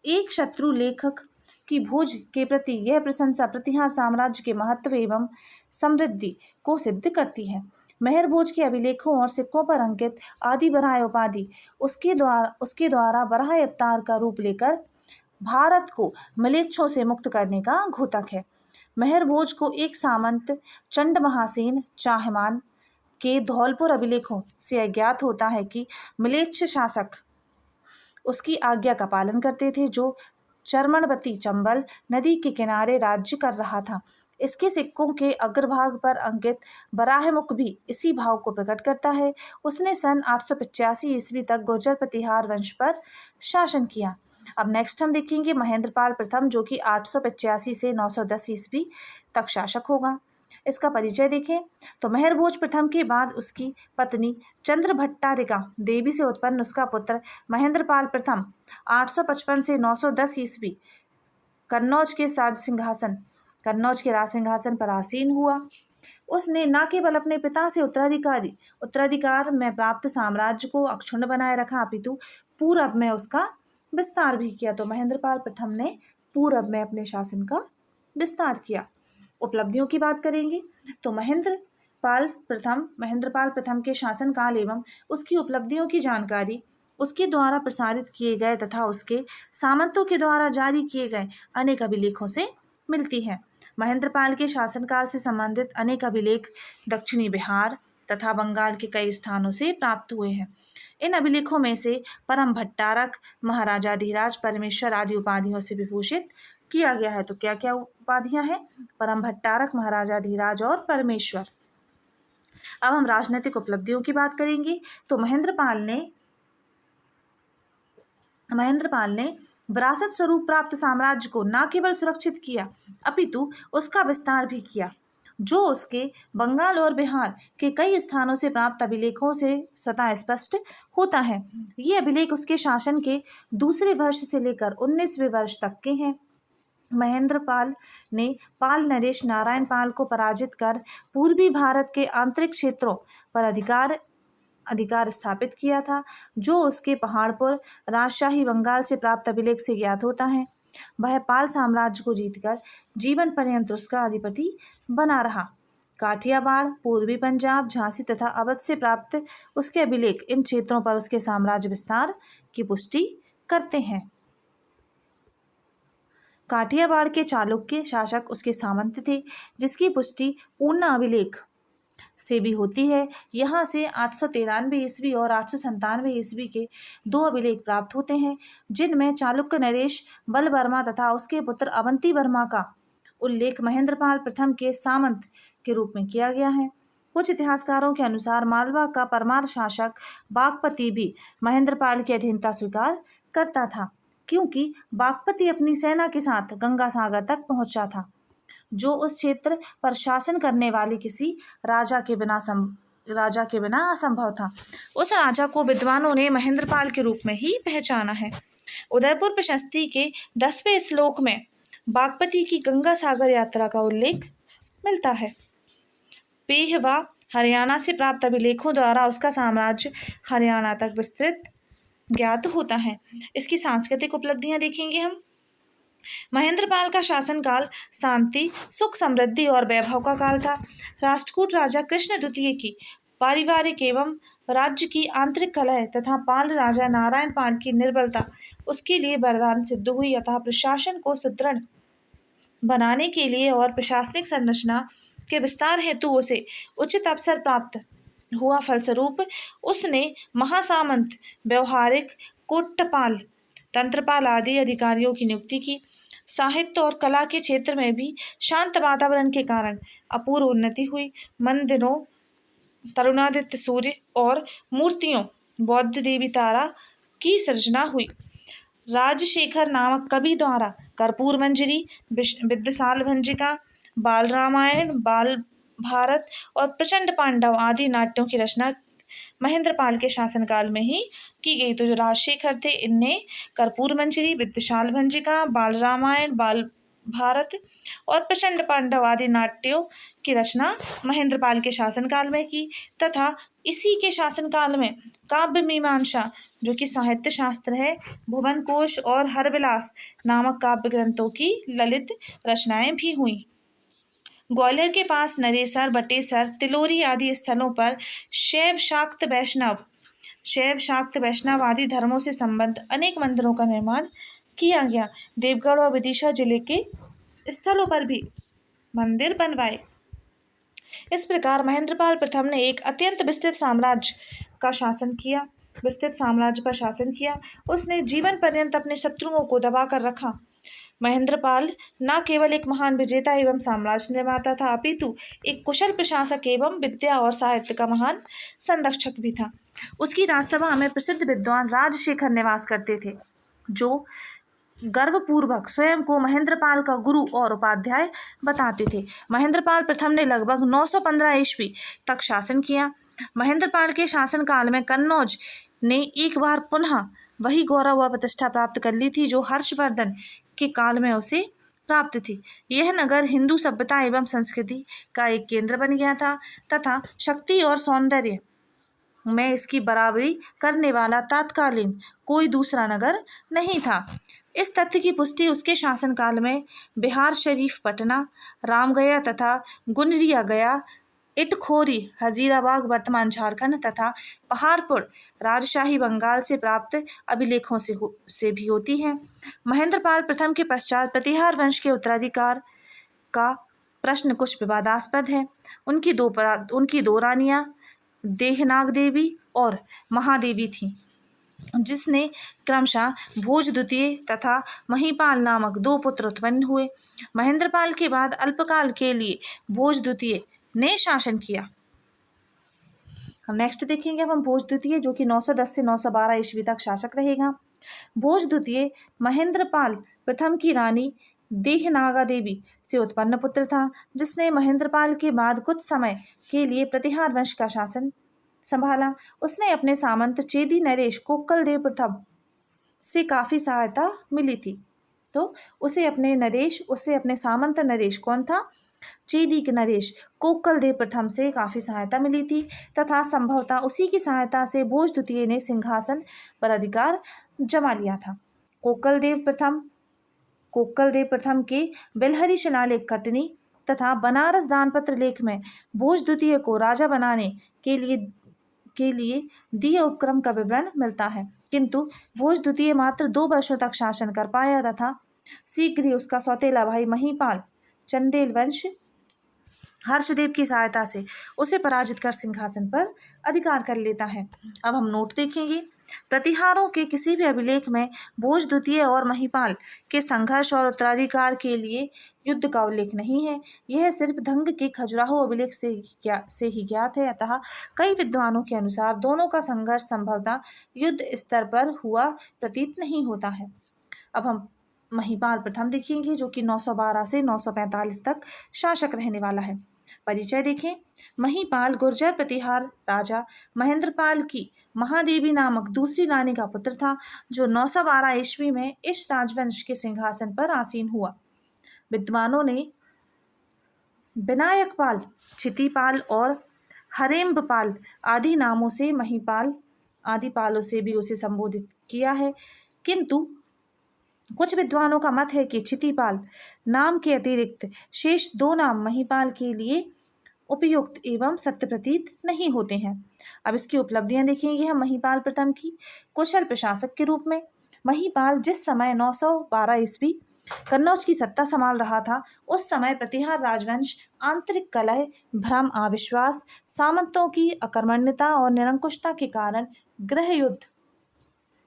एक शत्रु लेखक की भोज के प्रति यह प्रशंसा प्रतिहार साम्राज्य के महत्व एवं समृद्धि को सिद्ध करती है। मेहर भोज के अभिलेखों और सिक्कों पर अंकित आदि बराह उपाधि उसके द्वारा बराह अवतार का रूप लेकर भारत को म्लेच्छों से मुक्त करने का घोतक है। मेहर भोज को एक सामंत चंड महासेन चाहमान के धौलपुर अभिलेखों से ज्ञात होता है कि म्लेच्छ शासक उसकी आज्ञा का पालन करते थे, जो चर्मणवती चंबल नदी के किनारे राज्य कर रहा था। इसके सिक्कों के अग्रभाग पर अंकित बराहमुख भी इसी भाव को प्रकट करता है। उसने सन 885 ईस्वी तक गुर्जर प्रतिहार वंश पर शासन किया। अब नेक्स्ट हम देखेंगे महेंद्रपाल प्रथम, जो कि 885 से 910 ईस्वी तक शासक होगा। इसका परिचय देखें तो मेहर भोज प्रथम के बाद उसकी पत्नी चंद्रभट्टारिका देवी से उत्पन्न उसका पुत्र महेंद्रपाल प्रथम 855 से 910 ईस्वी कन्नौज के राज सिंहासन पर आसीन हुआ। उसने न केवल अपने पिता से उत्तराधिकार में प्राप्त साम्राज्य को अक्षुण्ण बनाए रखा, अपितु पूरब में उसका विस्तार भी किया। तो महेंद्रपाल प्रथम ने पूरब में अपने शासन का विस्तार किया। उपलब्धियों की बात करेंगे तो महेंद्रपाल प्रथम के शासनकाल एवं उसकी उपलब्धियों की जानकारी उसके द्वारा प्रसारित किए गए तथा उसके सामंतों के द्वारा जारी किए गए अनेक अभिलेखों से मिलती है। महेंद्रपाल के शासनकाल से संबंधित अनेक अभिलेख दक्षिणी बिहार तथा बंगाल के कई स्थानों से प्राप्त हुए हैं। इन अभिलेखों में से परम भट्टारक, महाराजाधिराज, परमेश्वर आदि उपाधियों से विभूषित किया गया है। तो क्या क्या उपाधियां हैं? परम भट्टारक, महाराजाधिराज और परमेश्वर। अब हम राजनीतिक उपलब्धियों की बात करेंगे तो महेंद्रपाल ने विरासत स्वरूप प्राप्त साम्राज्य को न केवल सुरक्षित किया अपितु उसका विस्तार भी किया, जो उसके बंगाल और बिहार के कई स्थानों से प्राप्त अभिलेखों से स्वतः स्पष्ट होता है। ये अभिलेख उसके शासन के दूसरे वर्ष से लेकर 19वें वर्ष तक के हैं। महेंद्रपाल ने पाल नरेश नारायण पाल को पराजित कर पूर्वी भारत के आंतरिक क्षेत्रों पर अधिकार स्थापित किया था, जो उसके पहाड़पुर राजशाही बंगाल से प्राप्त अभिलेख से ज्ञात होता है। वह पाल साम्राज्य को जीतकर जीवन पर्यंत उसका अधिपति बना रहा। काठियावाड़, पूर्वी पंजाब, झांसी तथा अवध से प्राप्त उसके अभिलेख इन क्षेत्रों पर उसके साम्राज्य विस्तार की पुष्टि करते हैं। काठियावाड़ के चालुक्य शासक उसके सामंत थे, जिसकी पुष्टि पूर्णा अभिलेख से भी होती है। यहाँ से 893 ईस्वी और 897 ईस्वी के 2 अभिलेख प्राप्त होते हैं, जिनमें चालुक्य नरेश बल वर्मा तथा उसके पुत्र अवंती वर्मा का उल्लेख महेंद्रपाल प्रथम के सामंत के रूप में किया गया है। कुछ इतिहासकारों के अनुसार मालवा का परमार शासक बागपति भी महेंद्रपाल की अधीनता स्वीकार करता था, क्योंकि बागपति अपनी सेना के साथ गंगा सागर तक पहुंचा था, जो उस क्षेत्र पर शासन करने वाले किसी राजा के बिना असंभव था। उस राजा को विद्वानों ने महेंद्रपाल के रूप में ही पहचाना है। उदयपुर प्रशस्ति के 10वें श्लोक में बागपति की गंगा सागर यात्रा का उल्लेख मिलता है। पेहवा हरियाणा से प्राप्त अभिलेखों द्वारा उसका साम्राज्य हरियाणा तक विस्तृत ज्ञात होता है। इसकी सांस्कृतिक उपलब्धियां देखेंगे हम। महेंद्रपाल का शासनकाल शांति, सुख, समृद्धि और वैभव का काल था। राष्ट्रकूट राजा कृष्ण द्वितीय की पारिवारिक एवं राज्य की आंतरिक कलह तथा पाल राजा नारायण पाल की निर्बलता उसके लिए वरदान सिद्ध हुई। अतः प्रशासन को सुदृढ़ बनाने के लिए और प्रशासनिक संरचना के विस्तार हेतु उसे उचित अवसर प्राप्त हुआ। फलस्वरूप उसने महासामंत, व्यवहारिक, कोट्टपाल, तंत्रपाल आदि अधिकारियों की नियुक्ति की। साहित्य और कला के क्षेत्र में भी शांत वातावरण के कारण अपूर्व उन्नति हुई। मंदिरों, तरुणादित्य सूर्य और मूर्तियों, बौद्ध देवी तारा की सृजना हुई। राजशेखर नामक कवि द्वारा कर्पूर मंजरी, विद्वशाल भंजिका, बाल रामायण, बाल भारत और प्रचंड पांडव आदि नाट्यों की रचना महेंद्रपाल के शासनकाल में ही की गई। तो जो राजशेखर थे, इनने कर्पूर मंजरी, विद्वशाल भंजिका, बाल रामायण, बाल भारत और प्रचंड पांडव आदि नाट्यों की रचना महेंद्रपाल के शासनकाल में की। तथा इसी के शासनकाल में काव्य मीमांसा, जो कि साहित्य शास्त्र है, भुवन कोश और हरविलास नामक काव्य ग्रंथों की ललित रचनाएं भी हुई। ग्वालियर के पास नरेसर, बटेसर, तिलोरी आदि स्थलों पर शैव शाक्त वैष्णव आदि धर्मों से संबद्ध अनेक मंदिरों का निर्माण किया गया। देवगढ़ और विदिशा जिले के स्थलों पर भी मंदिर बनवाए। इस प्रकार महेंद्रपाल प्रथम ने एक अत्यंत विस्तृत साम्राज्य पर शासन किया। उसने जीवन पर्यंत अपने शत्रुओं को दबा कर रखा। महेंद्रपाल न केवल एक महान विजेता एवं साम्राज्य निर्माता था, अपितु एक कुशल प्रशासक एवं विद्या और साहित्य का महान संरक्षक भी था। उसकी राजसभा में प्रसिद्ध विद्वान राजशेखर निवास करते थे, जो गर्वपूर्वक स्वयं को महेंद्रपाल का गुरु और उपाध्याय बताते थे। महेंद्रपाल प्रथम ने लगभग 915 ईस्वी तक शासन किया। महेंद्रपाल के शासनकाल में कन्नौज ने एक बार पुनः वही गौरव और प्रतिष्ठा प्राप्त कर ली थी जो हर्षवर्धन के काल में उसे प्राप्त थी। यह नगर हिंदू सभ्यता एवं संस्कृति का एक केंद्र बन गया था तथा शक्ति और सौंदर्य में इसकी बराबरी करने वाला तत्कालीन कोई दूसरा नगर नहीं था। इस तथ्य की पुष्टि उसके शासनकाल में बिहार शरीफ, पटना, रामगया तथा गुनरिया गया, इटखोरी, हजीराबाग वर्तमान झारखंड तथा पहाड़पुर राजशाही बंगाल से प्राप्त अभिलेखों से भी होती है। महेंद्रपाल प्रथम के पश्चात प्रतिहार वंश के उत्तराधिकार का प्रश्न कुछ विवादास्पद है। उनकी दो रानियां देहनाग देवी और महादेवी थीं, जिसने क्रमशः भोज द्वितीय तथा महीपाल नामक दो पुत्र उत्पन्न हुए। महेंद्रपाल के बाद अल्पकाल के लिए भोज द्वितीय ने शासन किया। नेक्स्ट देखेंगे अब हम भोज द्वितीय, जो कि 910 से 912 ईस्वी तक शासक रहेगा। भोज द्वितीय महेंद्रपाल प्रथम की रानी देहनागा देवी से उत्पन्न पुत्र था, जिसने महेंद्रपाल के बाद कुछ समय के लिए प्रतिहार वंश का शासन संभाला। उसने अपने सामंत चेदी नरेश कोक्कलदेव प्रथम से काफी सहायता मिली थी। तो उसे अपने सामंत नरेश, कौन था? चेदी के नरेश कोक्कलदेव प्रथम से काफी सहायता मिली थी तथा संभवतः उसी की सहायता से भोज द्वितीय ने सिंहासन पर अधिकार जमा लिया था। कोक्कलदेव प्रथम के बिलहरी शिलालेख कटनी तथा बनारस दानपत्र लेख में भोज द्वितीय को राजा बनाने के लिए दिए उपक्रम का विवरण मिलता है, किंतु भोज द्वितीय मात्र 2 वर्षों तक शासन कर पाया तथा शीघ्र ही उसका सौतेला भाई महीपाल चंदेल वंश हर्षदेव की सहायता से उसे पराजित कर सिंहासन पर अधिकार कर लेता है। अब हम नोट देखेंगे। प्रतिहारों के किसी भी अभिलेख में भोज द्वितीय और महीपाल के संघर्ष और उत्तराधिकार के लिए युद्ध का उल्लेख नहीं है। यह सिर्फ धंग के खजुराहो अभिलेख से ही ज्ञात है। अतः कई विद्वानों के अनुसार दोनों का संघर्ष संभवतः युद्ध स्तर पर हुआ प्रतीत नहीं होता है। अब हम महीपाल प्रथम देखेंगे, जो कि 912 से 945 तक शासक रहने वाला है। परिचय देखें। महीपाल गुर्जर प्रतिहार राजा महेंद्रपाल की महादेवी नामक दूसरी रानी का पुत्र था, जो 912 ईस्वी में इस राजवंश के सिंहासन पर आसीन हुआ। विद्वानों ने विनायकपाल, क्षितिपाल और हरेम्बपाल आदि नामों से महीपाल आदि पालों से भी उसे संबोधित किया है, किंतु कुछ विद्वानों का मत है कि क्षितिपाल नाम के अतिरिक्त शेष 2 नाम महिपाल के लिए उपयुक्त एवं सत्य प्रतीत नहीं होते हैं। अब इसकी उपलब्धियां देखेंगे हम महिपाल प्रथम की। कुशल प्रशासक के रूप में महिपाल जिस समय 912 ईस्वी कन्नौज की सत्ता संभाल रहा था, उस समय प्रतिहार राजवंश आंतरिक कलह, भ्रम, अविश्वास, सामंतों की अकर्मण्यता और निरंकुशता के कारण गृह युद्ध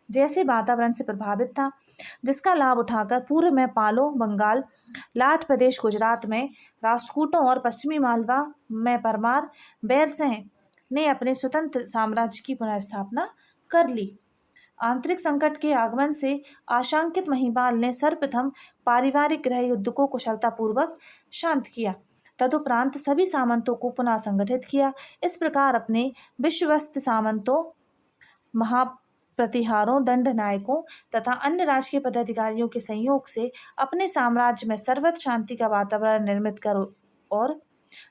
जैसे वातावरण से प्रभावित था, जिसका लाभ उठाकर पूर्व में पालो बंगाल, लाट प्रदेश गुजरात में राष्ट्रकूटों और पश्चिमी मालवा में परमार बैरसिंह ने अपने स्वतंत्र साम्राज्य की पुनर्स्थापना कर ली। आंतरिक संकट के आगमन से आशंकित महिपाल ने सर्वप्रथम पारिवारिक गृह युद्ध को कुशलतापूर्वक शांत किया। तदुपरांत सभी सामंतों को पुनः संगठित किया। इस प्रकार अपने विश्वस्त सामंतों, महाप्रतिहारों, दंड नायकों तथा अन्य राजकीय पदाधिकारियों के संयोग से अपने साम्राज्य में सर्वत्र शांति का वातावरण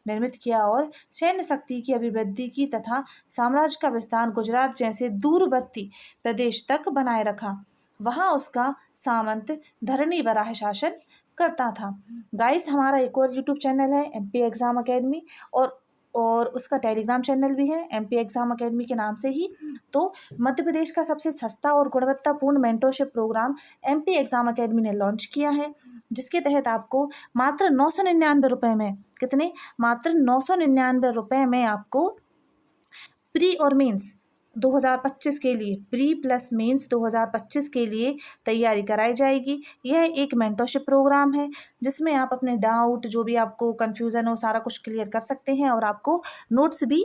निर्मित किया और सैन्य शक्ति की अभिवृद्धि की तथा साम्राज्य का विस्तार गुजरात जैसे दूरवर्ती प्रदेश तक बनाए रखा। वहां उसका सामंत धरणी वराह शासन करता था। गाइस, हमारा एक और यूट्यूब चैनल है एमपी एग्जाम अकेडमी, और उसका टेलीग्राम चैनल भी है एमपी एग्जाम अकेडमी के नाम से ही। तो मध्य प्रदेश का सबसे सस्ता और गुणवत्तापूर्ण mentorship program MP exam academy ने लॉन्च किया है, जिसके तहत आपको मात्र 999 रुपये में, कितने, मात्र 999 रुपये में आपको प्री और मेंस 2025 के लिए, प्री प्लस मेंस 2025 के लिए तैयारी कराई जाएगी। यह एक मेंटरशिप प्रोग्राम है जिसमें आप अपने डाउट, जो भी आपको कन्फ्यूज़न हो, सारा कुछ क्लियर कर सकते हैं और आपको नोट्स भी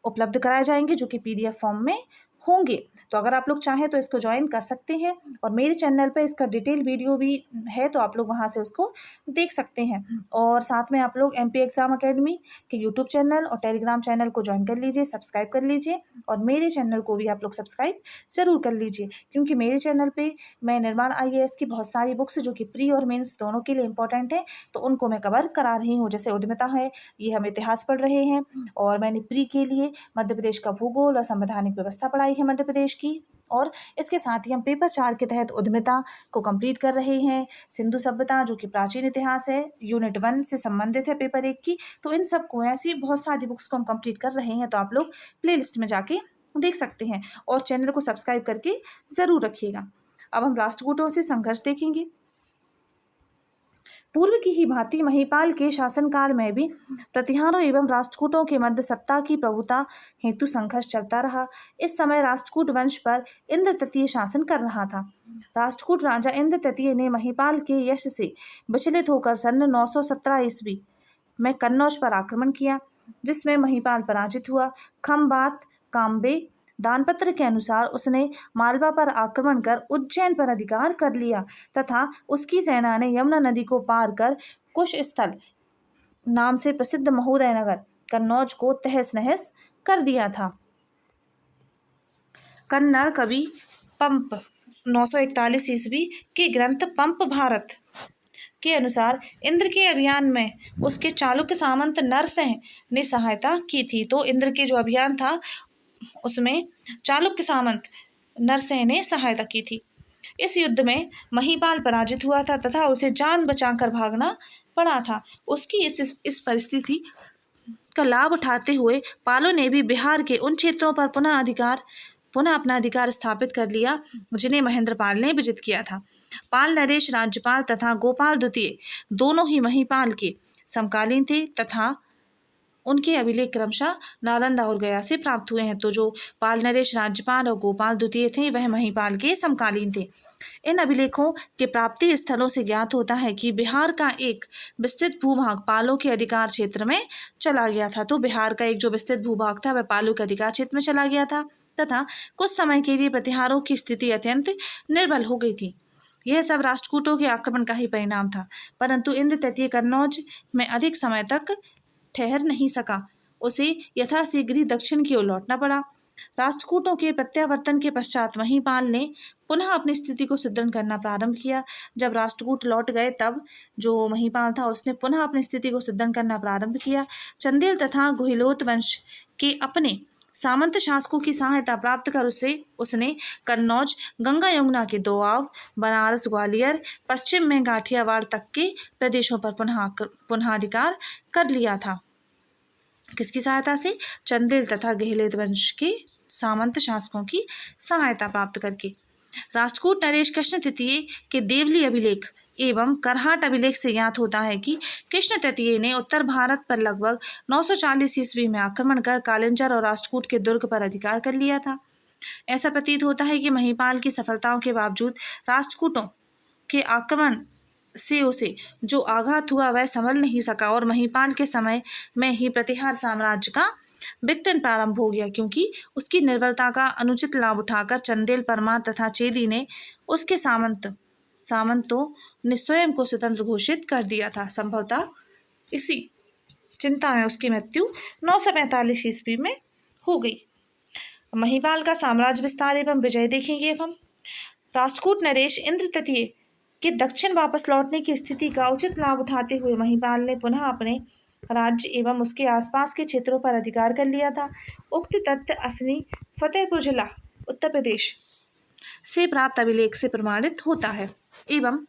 उपलब्ध कराए जाएंगे जो कि पीडीएफ फॉर्म में होंगे। तो अगर आप लोग चाहें तो इसको ज्वाइन कर सकते हैं, और मेरे चैनल पे इसका डिटेल वीडियो भी है, तो आप लोग वहां से उसको देख सकते हैं। और साथ में आप लोग एमपी एग्जाम अकेडमी के यूट्यूब चैनल और टेलीग्राम चैनल को ज्वाइन कर लीजिए, सब्सक्राइब कर लीजिए, और मेरे चैनल को भी आप लोग सब्सक्राइब ज़रूर कर लीजिए, क्योंकि मेरे चैनल पर मैं निर्माण IAS की बहुत सारी बुक्स जो कि प्री और मेन्स दोनों के लिए इंपॉर्टेंट है, तो उनको मैं कवर करा रही हूँ। जैसे उद्यमिता है, ये हम इतिहास पढ़ रहे हैं, और मैंने प्री के लिए मध्य प्रदेश का भूगोल और संवैधानिक व्यवस्था पढ़ाई है मध्य प्रदेश की, और इसके साथ ही हम पेपर 4 के तहत उद्यमिता को कंप्लीट कर रहे हैं। सिंधु सभ्यता जो कि प्राचीन इतिहास है, यूनिट 1 से संबंधित है पेपर 1 की। तो इन सब को, ऐसी बहुत सारी बुक्स को हम कंप्लीट कर रहे हैं, तो आप लोग प्लेलिस्ट में जाके देख सकते हैं, और चैनल को सब्सक्राइब करके ज़रूर रखिएगा। अब हम राष्ट्रकूटों से संघर्ष देखेंगे। पूर्व की ही भांति महिपाल के शासनकाल में भी प्रतिहारों एवं राष्ट्रकूटों के मध्य सत्ता की प्रभुता हेतु संघर्ष चलता रहा। इस समय राष्ट्रकूट वंश पर इंद्र तृतीय शासन कर रहा था। राष्ट्रकूट राजा इंद्र तृतीय ने महिपाल के यश से विचलित होकर सन 917 ईस्वी में कन्नौज पर आक्रमण किया, जिसमें महिपाल पराजित हुआ। खम्बात काम्बे दानपत्र के अनुसार उसने मालवा पर आक्रमण कर उज्जैन पर अधिकार कर लिया तथा उसकी सेना ने यमुना नदी को पार कर कुश स्थल नाम से प्रसिद्ध महोदय नगर कन्नौज को तहस नहस कर दिया था। कन्नड़ कवि पंप 941 ईस्वी के ग्रंथ पंप भारत के अनुसार इंद्र के अभियान में उसके चालुक्य सामंत नरसिंह ने सहायता की थी। तो इंद्र के जो अभियान था उसमें चालुक्य सामंत नरसिंह ने सहायता की थी। इस युद्ध में महिपाल पराजित हुआ था तथा उसे जान बचाकर भागना पड़ा था। उसकी इस परिस्थिति का लाभ उठाते हुए पालों ने भी बिहार के उन क्षेत्रों पर पुनः अपना अधिकार स्थापित कर लिया जिन्हें महेंद्रपाल ने विजित किया था। पाल नरेश राज्यपाल तथा गोपाल द्वितीय दोनों ही महिपाल के समकालीन थे तथा उनके अभिलेख क्रमशः नालंदा और गया से प्राप्त हुए हैं। तो जो पाल नरेश राज्यपाल और गोपाल द्वितीय थे वह महिपाल के समकालीन थे। इन अभिलेखों के प्राप्ति स्थलों से ज्ञात होता है कि बिहार का एक विस्तृत भूभाग पालों के अधिकार क्षेत्र में चला गया था। तो बिहार का एक जो विस्तृत भूभाग था वह पालों के अधिकार क्षेत्र में चला गया था तथा कुछ समय के लिए प्रतिहारों की स्थिति अत्यंत निर्बल हो गई थी। यह सब राष्ट्रकूटों के आक्रमण का ही परिणाम था, परंतु इंद्र तृतीय कन्नौज में अधिक समय तक ठहर नहीं सका। उसे यथाशीघ्र ही दक्षिण की ओर लौटना पड़ा। राष्ट्रकूटों के प्रत्यावर्तन के पश्चात महिपाल ने पुनः अपनी स्थिति को सुदृढ़ करना प्रारंभ किया। जब राष्ट्रकूट लौट गए तब जो महिपाल था उसने पुनः अपनी स्थिति को सुदृढ़ करना प्रारंभ किया। चंदेल तथा गुहिलोत वंश के अपने सामंत शासकों की सहायता प्राप्त कर उसने कन्नौज, गंगा यमुना के दोआब, बनारस, ग्वालियर, पश्चिम में गाठियावाड़ तक के प्रदेशों पर पुनः कर लिया था। किसकी सहायता से? चंदेल तथा गेहलोत वंश के सामंत शासकों की सहायता प्राप्त करके। राष्ट्रकूट नरेश कृष्ण तृतीय के देवली अभिलेख एवं करहाट अभिलेख से ज्ञात होता है कि कृष्ण तृतीय ने उत्तर भारत पर लगभग 940 ईस्वी में आक्रमण कर कालिंजर और राष्ट्रकूट के दुर्ग पर अधिकार कर लिया था। ऐसा प्रतीत होता है कि महिपाल की सफलताओं के बावजूद राष्ट्रकूटों के आक्रमण से उसे जो आघात हुआ वह संभल नहीं सका और महिपाल के समय में ही प्रतिहार साम्राज्य का विघटन प्रारंभ हो गया, क्योंकि उसकी निर्बलता का अनुचित लाभ उठाकर चंदेल, परमार तथा चेदी ने उसके सामंतों ने स्वयं को स्वतंत्र घोषित कर दिया था। संभवतः इसी चिंता में उसकी मृत्यु 945 ईस्वी में हो गई। महिपाल का साम्राज्य विस्तार एवं विजय देखेंगे। अब हम राष्ट्रकूट नरेश इंद्र तृतीय के दक्षिण वापस लौटने की स्थिति का उचित लाभ उठाते हुए महिपाल ने पुनः अपने राज्य एवं उसके आसपास के क्षेत्रों पर अधिकार कर लिया था। उक्त तथ्य असनी फतेहपुर जिला उत्तर प्रदेश से प्राप्त अभिलेख से प्रमाणित होता है एवं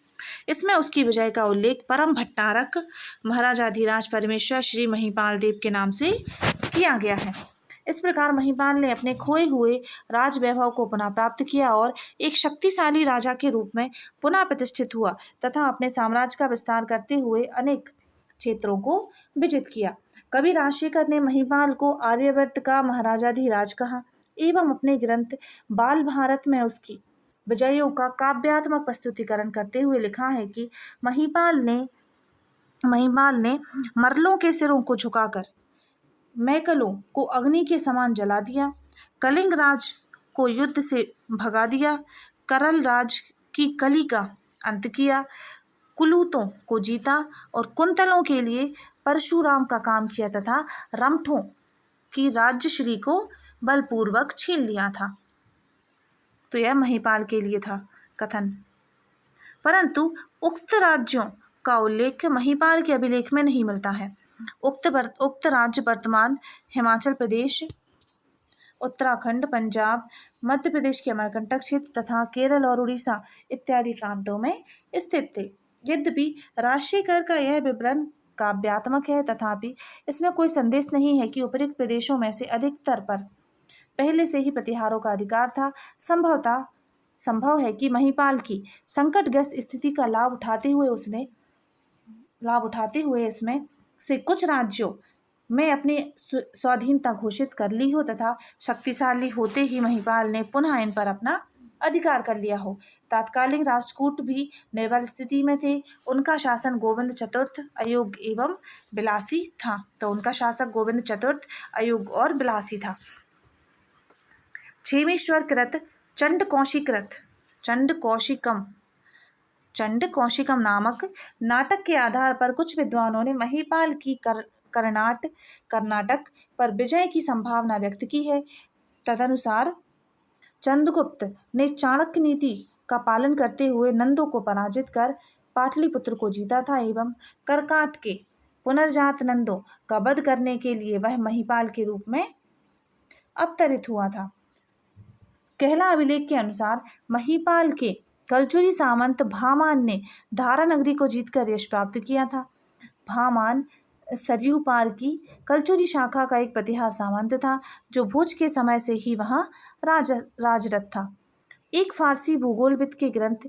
इसमें उसकी विजय का उल्लेख परम भट्टारक महाराजाधिराज परमेश्वर श्री महिपाल देव के नाम से किया गया है। इस प्रकार महिपाल ने अपने खोए हुए राज वैभव को पुनः प्राप्त किया और एक शक्तिशाली राजा के रूप में पुनः प्रतिष्ठित हुआ तथा अपने साम्राज्य का विस्तार करते हुए अनेक क्षेत्रों को विजित किया। कवि राजशेखर ने महिपाल को आर्यावर्त का महाराजाधिराज कहा एवं अपने ग्रंथ बाल भारत में उसकी विजयों का काव्यात्मक प्रस्तुतिकरण करते हुए लिखा है कि महिपाल ने मरलों के सिरों को झुकाकर मैकलों को अग्नि के समान जला दिया, कलिंग राज को युद्ध से भगा दिया, करल राज की कली का अंत किया, कुलूतों को जीता और कुंतलों के लिए परशुराम का काम किया तथा रमठों की राज्यश्री को बलपूर्वक छीन लिया था। तो यह महिपाल के लिए था कथन। परंतु उक्त राज्यों का उल्लेख महिपाल के अभिलेख में नहीं मिलता है। उक्त राज्य वर्तमान हिमाचल प्रदेश, उत्तराखंड, पंजाब, मध्य प्रदेश के अमरकंटक क्षेत्र तथा केरल और उड़ीसा इत्यादि प्रांतों में स्थित थे। यद्यपि राजशेखर का यह विवरण काव्यात्मक है, तथापि इसमें कोई संदेश नहीं है कि उपरोक्त प्रदेशों में से अधिकतर पर पहले से ही प्रतिहारों का अधिकार था। संभव है कि महिपाल की संकटग्रस्त स्थिति का लाभ उठाते हुए इसमें से कुछ राज्यों में अपनी स्वाधीनता घोषित कर ली हो तथा शक्तिशाली होते ही महिपाल ने पुनः इन पर अपना अधिकार कर लिया हो। तात्कालिक राष्ट्रकूट भी निर्बल स्थिति में थे। उनका शासन गोविंद चतुर्थ अयोग्य एवं विलासी था। तो उनका शासक गोविंद चतुर्थ अयोग्य और विलासी था। क्षेमेश्वर कृत चंड कौशिकम नामक नाटक के आधार पर कुछ विद्वानों ने महिपाल की कर्नाटक पर विजय की संभावना व्यक्त की है। तदनुसार चंद्रगुप्त ने चाणक्य नीति का पालन करते हुए नंदों को पराजित कर पाटलिपुत्र को जीता था एवं करकाट के पुनर्जात नंदों का वध करने के लिए वह महिपाल के रूप में अवतरित हुआ था। कहला अभिलेख के अनुसार महिपाल के कलचुरी सामंत भामान ने धारा नगरी को जीतकर यश प्राप्त किया था। भामान सरयू पार की कलचुरी शाखा का एक प्रतिहार सामंत था जो भुज के समय से ही वहां राजरत था। एक फारसी भूगोलविद के ग्रंथ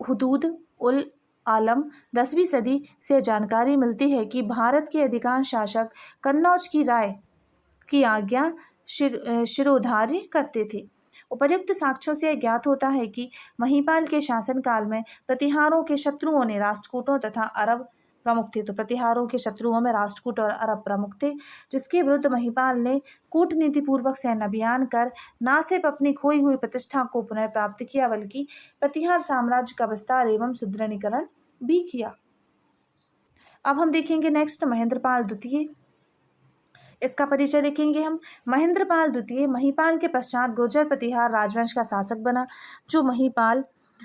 हुदूद उल आलम 10वीं सदी से जानकारी मिलती है कि भारत के अधिकांश शासक कन्नौज की राय की आज्ञा शिरोधार्य करते थे। उपर्युक्त साक्ष्यों से ज्ञात होता है कि महिपाल के शासनकाल में प्रतिहारों के शत्रुओं ने राष्ट्रकूटों तथा अरब प्रमुख थे। तो प्रतिहारों के शत्रुओं में राष्ट्रकूट और अरब प्रमुख थे, जिसके विरुद्ध महिपाल ने कूटनीति पूर्वक सैन्य अभियान कर न सिर्फ अपनी खोई हुई प्रतिष्ठा को पुनर्प्राप्त किया बल्कि प्रतिहार साम्राज्य का विस्तार एवं सुदृढ़ीकरण भी किया। अब हम देखेंगे नेक्स्ट महेंद्रपाल द्वितीय। इसका परिचय देखेंगे हम। महेंद्रपाल द्वितीय महिपाल के पश्चात गुर्जर प्रतिहार राजवंश का शासक बना, जो महिपाल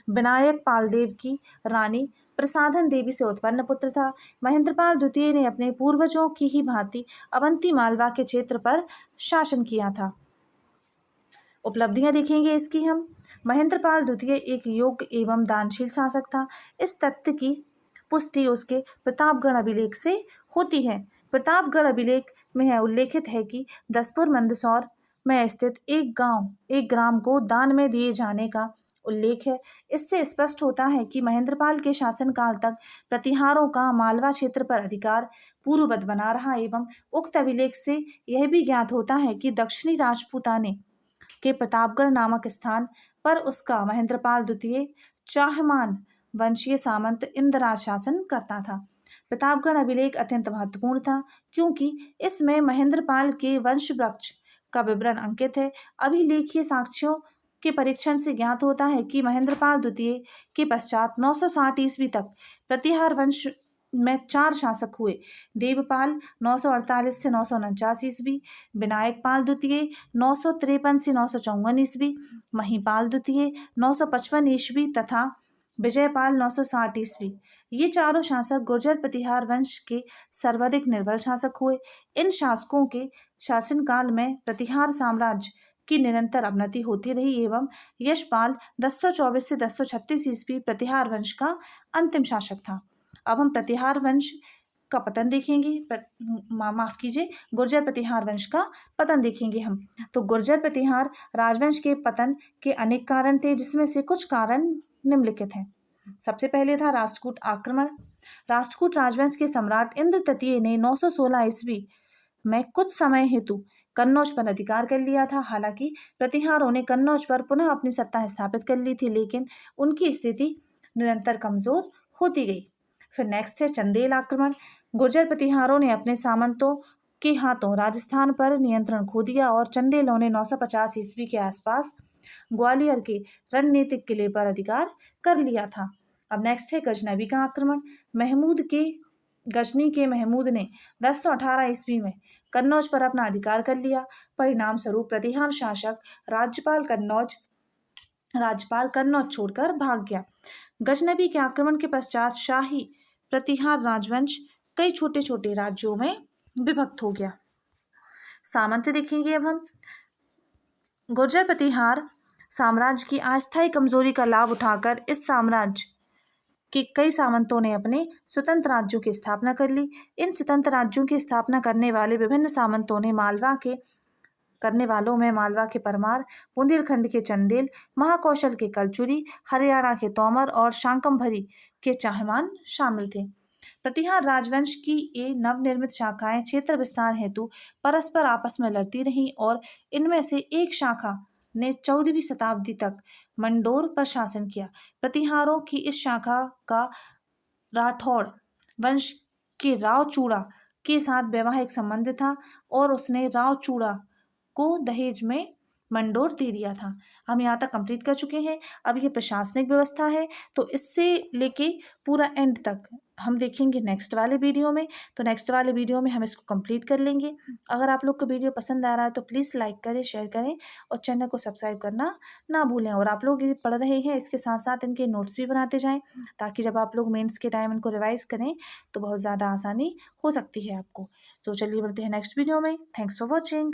विनायक पालदेव की रानी प्रसाधन देवी से उत्पन्न पुत्र था। महेंद्रपाल द्वितीय ने अपने पूर्वजों की ही भांति अवंती मालवा के क्षेत्र पर शासन किया था। उपलब्धियां देखेंगे इसकी हम। महेंद्रपाल द्वितीय एक योग्य एवं दानशील शासक था। इस तथ्य की पुष्टि उसके प्रतापगढ़ अभिलेख से होती है। प्रतापगढ़ अभिलेख में उल्लेखित है कि दसपुर मंदसौर में स्थित एक ग्राम को दान में दिए जाने का उल्लेख है। इससे स्पष्ट होता है कि महेंद्रपाल के शासनकाल तक प्रतिहारों का मालवा क्षेत्र पर अधिकार पूर्ववत बना रहा एवं उक्त अभिलेख से यह भी ज्ञात होता है कि दक्षिणी राजपूताने के प्रतापगढ़ नामक स्थान पर उसका महेंद्रपाल द्वितीय चाहमान वंशीय सामंत इंद्रराज शासन करता था। प्रतापगढ़ अभिलेख अत्यंत महत्वपूर्ण था क्योंकि इसमें महेंद्रपाल के वंश वृक्ष का विवरण अंकित है। अभिलेखीय साक्ष्यों के परीक्षण से ज्ञात होता है कि महेंद्रपाल द्वितीय के पश्चात 960 ईस्वी तक प्रतिहार वंश में 4 शासक हुए। देवपाल 948 से 949 ईस्वी, विनायकपाल द्वितीय 953 से 954 ईस्वी, महीपाल द्वितीय 955 ईस्वी तथा विजयपाल 960 ईस्वी। ये चारों शासक गुर्जर प्रतिहार वंश के सर्वाधिक निर्बल शासक हुए। इन शासकों के शासनकाल में प्रतिहार साम्राज्य की निरंतर अवनति होती रही एवं यशपाल 1024 से 1036 ईस्वी प्रतिहार वंश का अंतिम शासक था। अब हम प्रतिहार वंश का पतन देखेंगे, माफ कीजिए, गुर्जर प्रतिहार वंश का पतन देखेंगे हम। तो गुर्जर प्रतिहार राजवंश के पतन के अनेक कारण थे, जिसमें से कुछ कारण निम्नलिखित हैं। सबसे पहले था राष्ट्रकूट आक्रमण। राष्ट्रकूट राजवंश के सम्राट इंद्र तृतीय ने 916 ईस्वी में कुछ समय हेतु कन्नौज पर अधिकार कर लिया था। हालांकि प्रतिहारों ने कन्नौज पर पुनः अपनी सत्ता स्थापित कर ली थी, लेकिन उनकी स्थिति निरंतर कमजोर होती गई। फिर नेक्स्ट है चंदेल आक्रमण। गुर्जर प्रतिहारों ने अपने सामंतों के हाथों राजस्थान पर नियंत्रण खो दिया और चंदेलों ने 950 ईस्वी के आसपास ग्वालियर के रणनीतिक किले पर अधिकार कर लिया था। अब नेक्स्ट है गजनवी का आक्रमण। गजनी के महमूद ने 1018 ईस्वी में कन्नौज पर अपना अधिकार कर लिया। परिणाम स्वरूप प्रतिहार शासक राज्यपाल कन्नौज छोड़कर भाग गया। गजनवी के आक्रमण के पश्चात शाही प्रतिहार राजवंश कई छोटे छोटे राज्यों में विभक्त हो गया। सामंत देखेंगे अब हम। गुर्जर प्रतिहार साम्राज्य की अस्थायी कमजोरी का लाभ उठाकर इस साम्राज्य के कई सामंतों ने अपने स्वतंत्र राज्यों की स्थापना कर ली। इन स्वतंत्र राज्यों की स्थापना करने वाले विभिन्न सामंतों ने मालवा के परमार, बुंदेलखंड के चंदेल, महाकौशल के कलचुरी, हरियाणा के तोमर और शाकंभरी के चाहमान शामिल थे। प्रतिहार राजवंश की ये नवनिर्मित शाखाएं क्षेत्र विस्तार हेतु परस्पर आपस में लड़ती रहीं और इनमें से एक शाखा ने 14वीं शताब्दी तक मंडोर पर शासन किया। प्रतिहारों की इस शाखा का राठौड़ वंश के राव चूड़ा के साथ वैवाहिक संबंध था और उसने राव चूड़ा को दहेज में मंडोर दे दिया था। हम यहाँ तक कंप्लीट कर चुके हैं। अब ये प्रशासनिक व्यवस्था है, तो इससे लेके पूरा एंड तक हम देखेंगे नेक्स्ट वाले वीडियो में। तो नेक्स्ट वाले वीडियो में हम इसको कंप्लीट कर लेंगे। अगर आप लोग को वीडियो पसंद आ रहा है तो प्लीज़ लाइक करें, शेयर करें और चैनल को सब्सक्राइब करना ना भूलें। और आप लोग ये पढ़ रहे हैं, इसके साथ साथ इनके नोट्स भी बनाते जाएँ, ताकि जब आप लोग मेंस के टाइम इनको रिवाइज करें तो बहुत ज़्यादा आसानी हो सकती है आपको। तो चलिए मिलते हैं नेक्स्ट वीडियो में। Thanks for watching.